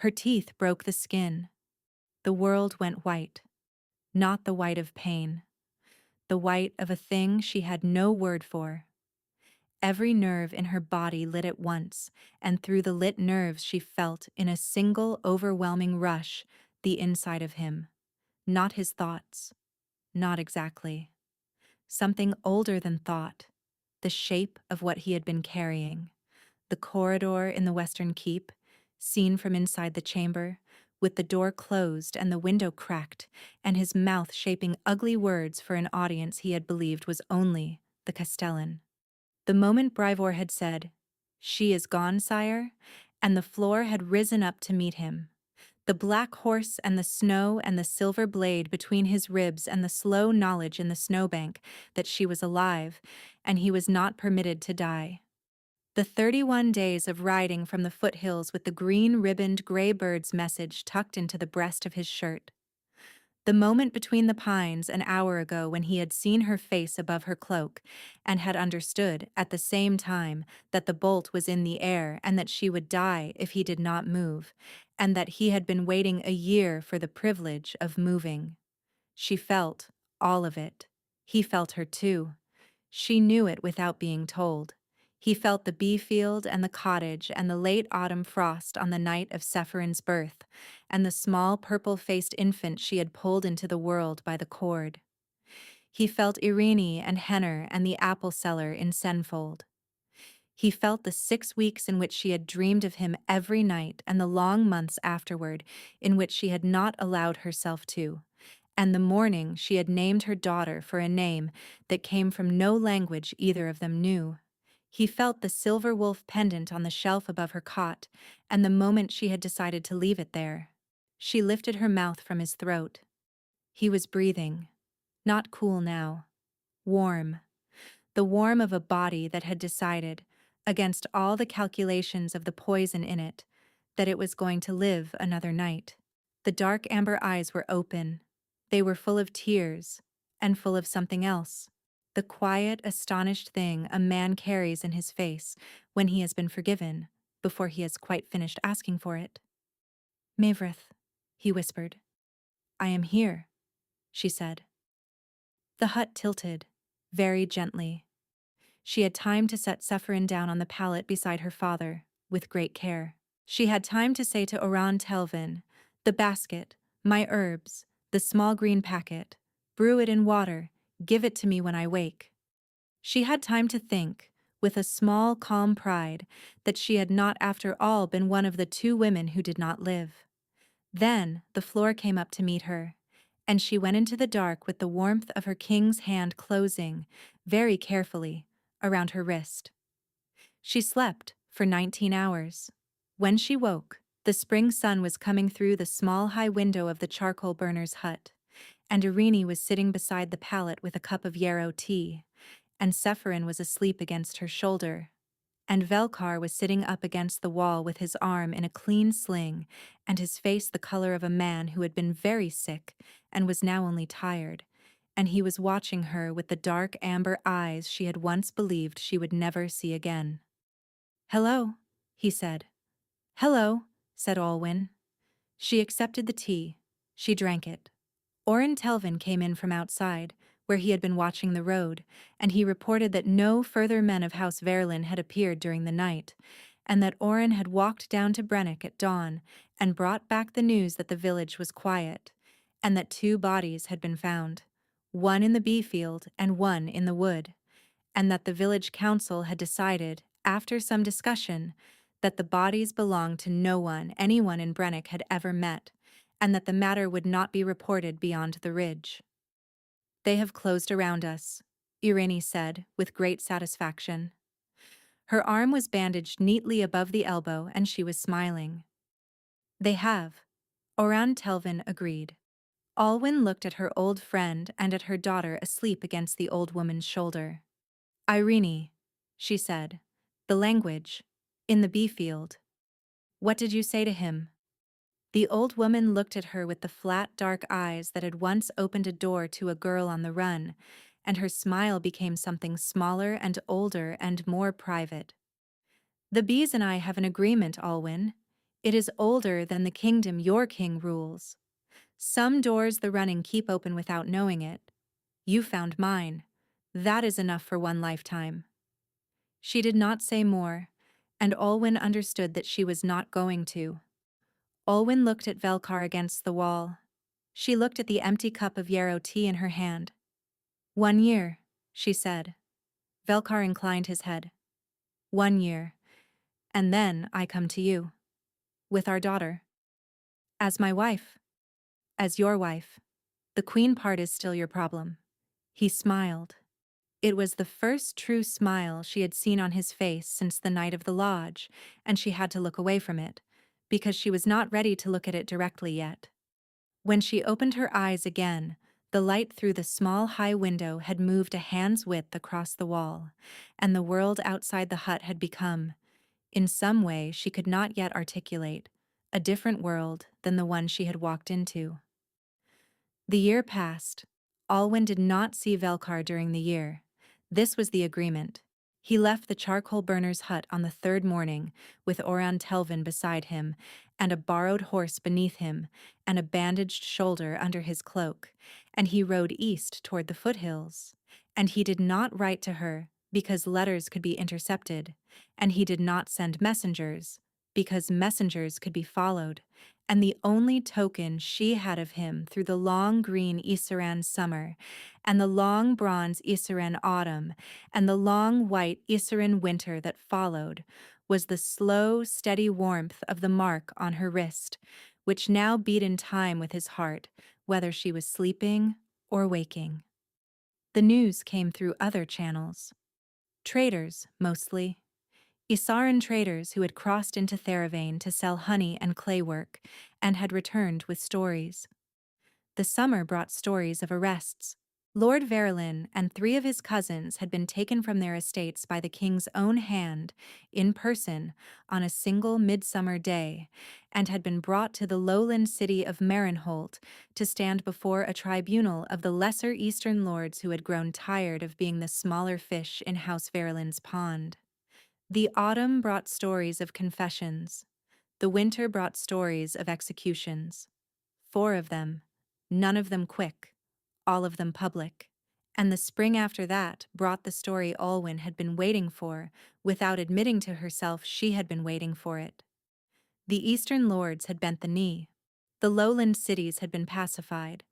Her teeth broke the skin. The world went white, not the white of pain, the white of a thing she had no word for. Every nerve in her body lit at once, and through the lit nerves she felt, in a single overwhelming rush, the inside of him. Not his thoughts. Not exactly. Something older than thought. The shape of what he had been carrying. The corridor in the western keep, seen from inside the chamber, with the door closed and the window cracked, and his mouth shaping ugly words for an audience he had believed was only the Castellan. The moment Brivor had said, "She is gone, sire," and the floor had risen up to meet him. The black horse and the snow and the silver blade between his ribs and the slow knowledge in the snowbank that she was alive, and he was not permitted to die. The 31 days of riding from the foothills with the green-ribboned gray bird's message tucked into the breast of his shirt. The moment between the pines an hour ago when he had seen her face above her cloak and had understood, at the same time, that the bolt was in the air and that she would die if he did not move, and that he had been waiting a year for the privilege of moving. She felt all of it. He felt her too. She knew it without being told. He felt the bee field and the cottage and the late autumn frost on the night of Sephirin's birth, and the small purple-faced infant she had pulled into the world by the cord. He felt Irene and Henner and the apple cellar in Senfold. He felt the 6 weeks in which she had dreamed of him every night and the long months afterward in which she had not allowed herself to, and the morning she had named her daughter for a name that came from no language either of them knew. He felt the silver wolf pendant on the shelf above her cot, and the moment she had decided to leave it there. She lifted her mouth from his throat. He was breathing. Not cool now. Warm. The warmth of a body that had decided, against all the calculations of the poison in it, that it was going to live another night. The dark amber eyes were open. They were full of tears, and full of something else. The quiet, astonished thing a man carries in his face when he has been forgiven, before he has quite finished asking for it. "Mavrith," he whispered. "I am here," she said. The hut tilted, very gently. She had time to set Sephirin down on the pallet beside her father, with great care. She had time to say to Oran Telvin, "The basket, my herbs, the small green packet, brew it in water, give it to me when I wake." She had time to think, with a small, calm pride, that she had not after all been one of the 2 women who did not live. Then the floor came up to meet her, and she went into the dark with the warmth of her king's hand closing, very carefully, around her wrist. She slept for 19 hours. When she woke, the spring sun was coming through the small high window of the charcoal burner's hut, and Irene was sitting beside the pallet with a cup of yarrow tea, and Sephirin was asleep against her shoulder, and Velkar was sitting up against the wall with his arm in a clean sling, and his face the color of a man who had been very sick and was now only tired, and he was watching her with the dark amber eyes she had once believed she would never see again. "Hello," he said. "Hello," said Olwyn. She accepted the tea. She drank it. Oren Telvin came in from outside, where he had been watching the road, and he reported that no further men of House Verlin had appeared during the night, and that Oren had walked down to Brennick at dawn and brought back the news that the village was quiet, and that 2 bodies had been found, one in the bee field and one in the wood, and that the village council had decided, after some discussion, that the bodies belonged to no one anyone in Brennick had ever met, and that the matter would not be reported beyond the ridge. "They have closed around us," Irene said, with great satisfaction. Her arm was bandaged neatly above the elbow, and she was smiling. "They have," Oran Telvin agreed. Alwyn looked at her old friend and at her daughter asleep against the old woman's shoulder. "Irene," she said, "the language, In the bee field. What did you say to him? The old woman looked at her with the flat, dark eyes that had once opened a door to a girl on the run, and her smile became something smaller and older and more private. The bees and I have an agreement, Alwyn. It is older than the kingdom your king rules. Some doors the running keep open without knowing it. You found mine. That is enough for one lifetime. She did not say more, and Alwyn understood that she was not going to. Alwyn looked at Velkar against the wall. She looked at the empty cup of yarrow tea in her hand. 1 year, she said. Velkar inclined his head. 1 year. And then I come to you. With our daughter. As my wife. As your wife. The queen part is still your problem. He smiled. It was the first true smile she had seen on his face since the night of the lodge, and she had to look away from it, because she was not ready to look at it directly yet. When she opened her eyes again, the light through the small high window had moved a hand's width across the wall, and the world outside the hut had become, in some way she could not yet articulate, a different world than the one she had walked into. The year passed. Alwyn did not see Velkar during the year. This was the agreement. He left the charcoal burner's hut on the 3rd morning, with Oran Telvin beside him, and a borrowed horse beneath him, and a bandaged shoulder under his cloak, and he rode east toward the foothills. And he did not write to her, because letters could be intercepted, and he did not send messengers, because messengers could be followed, and the only token she had of him through the long green Isaran summer, and the long bronze Isaran autumn, and the long white Isaran winter that followed, was the slow, steady warmth of the mark on her wrist, which now beat in time with his heart, whether she was sleeping or waking. The news came through other channels. Traders, mostly. Isaran traders who had crossed into Theravane to sell honey and claywork, and had returned with stories. The summer brought stories of arrests. Lord Verilyn and 3 of his cousins had been taken from their estates by the king's own hand, in person, on a single midsummer day, and had been brought to the lowland city of Marenholt to stand before a tribunal of the lesser eastern lords who had grown tired of being the smaller fish in House Verilyn's pond. The autumn brought stories of confessions. The winter brought stories of executions. 4 of them, none of them quick, all of them public. And the spring after that brought the story Alwyn had been waiting for, without admitting to herself she had been waiting for it. The eastern lords had bent the knee. The lowland cities had been pacified.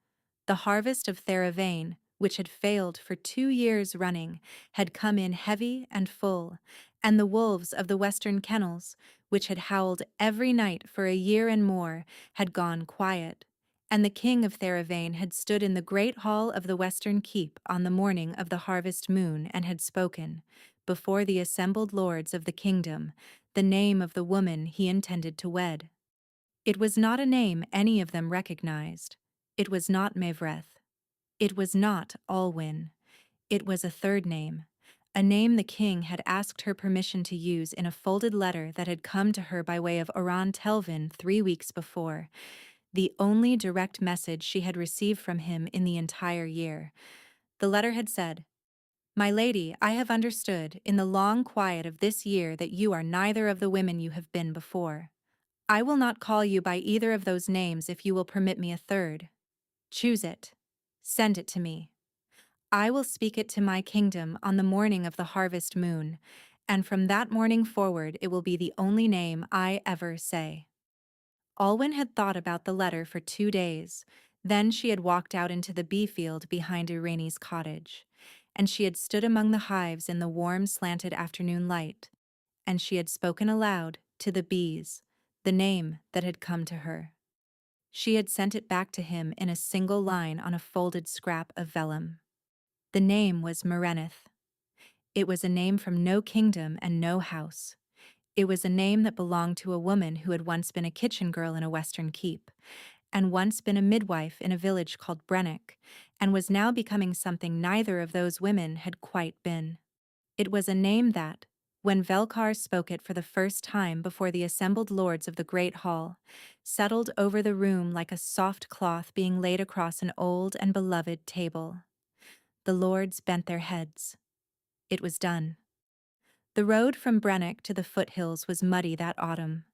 The harvest of Theravane, which had failed for 2 years running, had come in heavy and full, and the wolves of the western kennels, which had howled every night for a year and more, had gone quiet, and the king of Theravane had stood in the great hall of the western keep on the morning of the harvest moon and had spoken, before the assembled lords of the kingdom, the name of the woman he intended to wed. It was not a name any of them recognized. It was not Mavreth. It was not Alwyn. It was a third name, a name the king had asked her permission to use in a folded letter that had come to her by way of Oran Telvin 3 weeks before, the only direct message she had received from him in the entire year. The letter had said, "My lady, I have understood in the long quiet of this year that you are neither of the women you have been before. I will not call you by either of those names if you will permit me a third. Choose it. Send it to me. I will speak it to my kingdom on the morning of the harvest moon, and from that morning forward it will be the only name I ever say." Alwyn had thought about the letter for 2 days. Then she had walked out into the bee field behind Irani's cottage, and she had stood among the hives in the warm, slanted afternoon light, and she had spoken aloud to the bees the name that had come to her. She had sent it back to him in a single line on a folded scrap of vellum. The name was Merenith. It was a name from no kingdom and no house. It was a name that belonged to a woman who had once been a kitchen girl in a western keep, and once been a midwife in a village called Brennick, and was now becoming something neither of those women had quite been. It was a name that, when Velkar spoke it for the first time before the assembled lords of the great hall, settled over the room like a soft cloth being laid across an old and beloved table. The lords bent their heads. It was done. The road from Brennock to the foothills was muddy that autumn.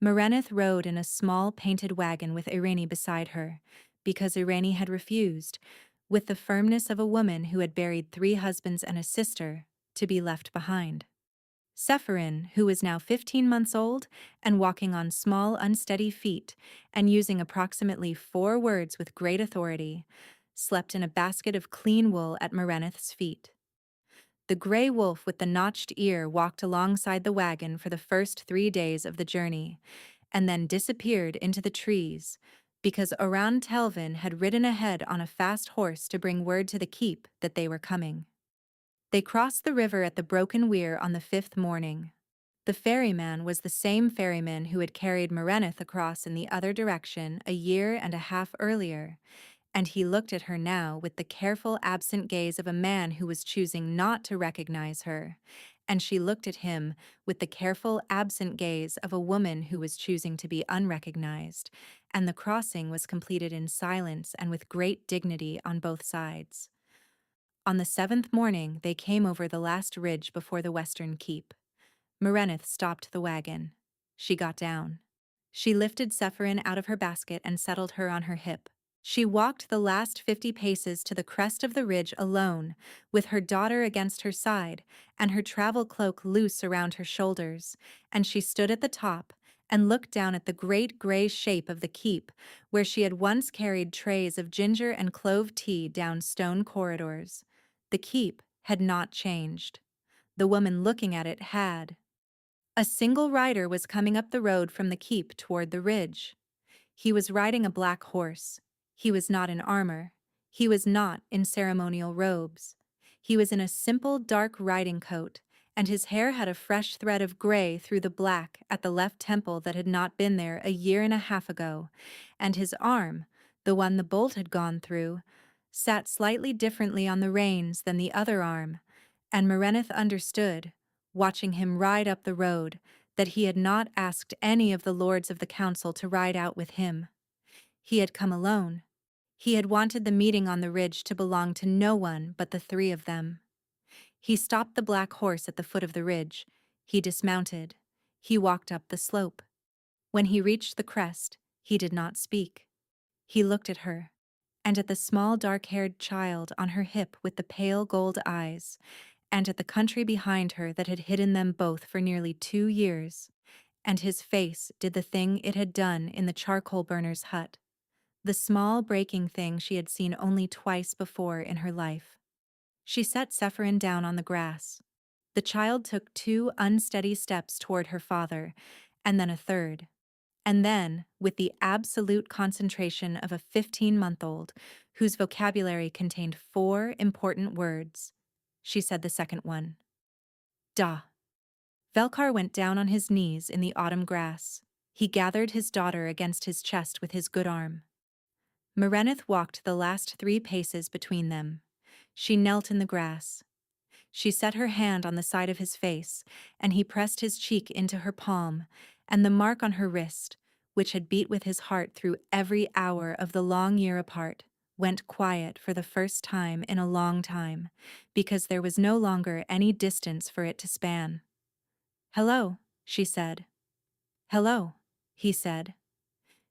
Merenith rode in a small painted wagon with Irene beside her, because Irene had refused, with the firmness of a woman who had buried 3 husbands and a sister, to be left behind. Sephirin, who was now 15 months old and walking on small, unsteady feet and using approximately 4 words with great authority, slept in a basket of clean wool at Merenith's feet. The gray wolf with the notched ear walked alongside the wagon for the first 3 days of the journey, and then disappeared into the trees, because Oran Telvin had ridden ahead on a fast horse to bring word to the keep that they were coming. They crossed the river at the Broken Weir on the 5th morning. The ferryman was the same ferryman who had carried Merenith across in the other direction a year and a half earlier, and he looked at her now with the careful, absent gaze of a man who was choosing not to recognize her, and she looked at him with the careful, absent gaze of a woman who was choosing to be unrecognized, and the crossing was completed in silence and with great dignity on both sides. On the 7th morning, they came over the last ridge before the western keep. Merenith stopped the wagon. She got down. She lifted Sephirin out of her basket and settled her on her hip. She walked the last 50 paces to the crest of the ridge alone, with her daughter against her side and her travel cloak loose around her shoulders, and she stood at the top and looked down at the great gray shape of the keep, where she had once carried trays of ginger and clove tea down stone corridors. The keep had not changed. The woman looking at it had. A single rider was coming up the road from the keep toward the ridge. He was riding a black horse. He was not in armor. He was not in ceremonial robes. He was in a simple dark riding coat, and his hair had a fresh thread of gray through the black at the left temple that had not been there a year and a half ago, and his arm, the one the bolt had gone through, sat slightly differently on the reins than the other arm, and Merenith understood, watching him ride up the road, that he had not asked any of the lords of the council to ride out with him. He had come alone. He had wanted the meeting on the ridge to belong to no one but the 3 of them. He stopped the black horse at the foot of the ridge. He dismounted. He walked up the slope. When he reached the crest, he did not speak. He looked at her, and at the small dark-haired child on her hip with the pale gold eyes, and at the country behind her that had hidden them both for nearly 2 years, and his face did the thing it had done in the charcoal burner's hut, the small breaking thing she had seen only twice before in her life. She set Sephirin down on the grass. The child took 2 unsteady steps toward her father, and then a third. And then, with the absolute concentration of a 15-month-old, whose vocabulary contained 4 important words, she said the second one. Da. Velkar went down on his knees in the autumn grass. He gathered his daughter against his chest with his good arm. Merenith walked the last 3 paces between them. She knelt in the grass. She set her hand on the side of his face, and he pressed his cheek into her palm, and the mark on her wrist, which had beat with his heart through every hour of the long year apart, went quiet for the first time in a long time, because there was no longer any distance for it to span. "Hello," she said. "Hello," he said.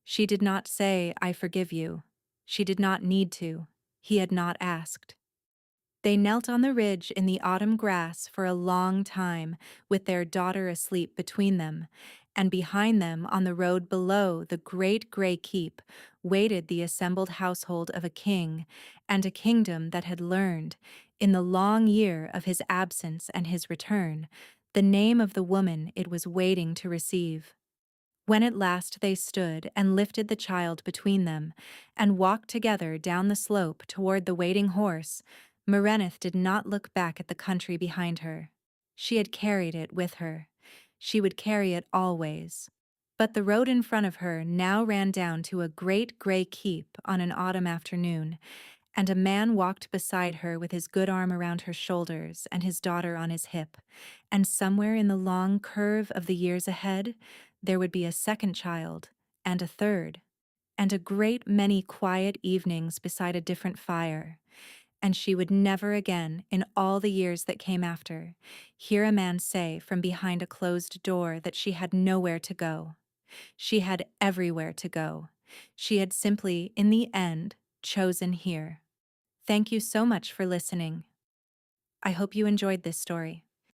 She did not say, "I forgive you." She did not need to. He had not asked. They knelt on the ridge in the autumn grass for a long time, with their daughter asleep between them, and behind them on the road below the great gray keep waited the assembled household of a king, and a kingdom that had learned, in the long year of his absence and his return, the name of the woman it was waiting to receive. When at last they stood and lifted the child between them, and walked together down the slope toward the waiting horse, Merenith did not look back at the country behind her. She had carried it with her. She would carry it always. But the road in front of her now ran down to a great gray keep on an autumn afternoon, and a man walked beside her with his good arm around her shoulders and his daughter on his hip, and somewhere in the long curve of the years ahead, there would be a second child, and a third, and a great many quiet evenings beside a different fire, and she would never again, in all the years that came after, hear a man say from behind a closed door that she had nowhere to go. She had everywhere to go. She had simply, in the end, chosen here. Thank you so much for listening. I hope you enjoyed this story.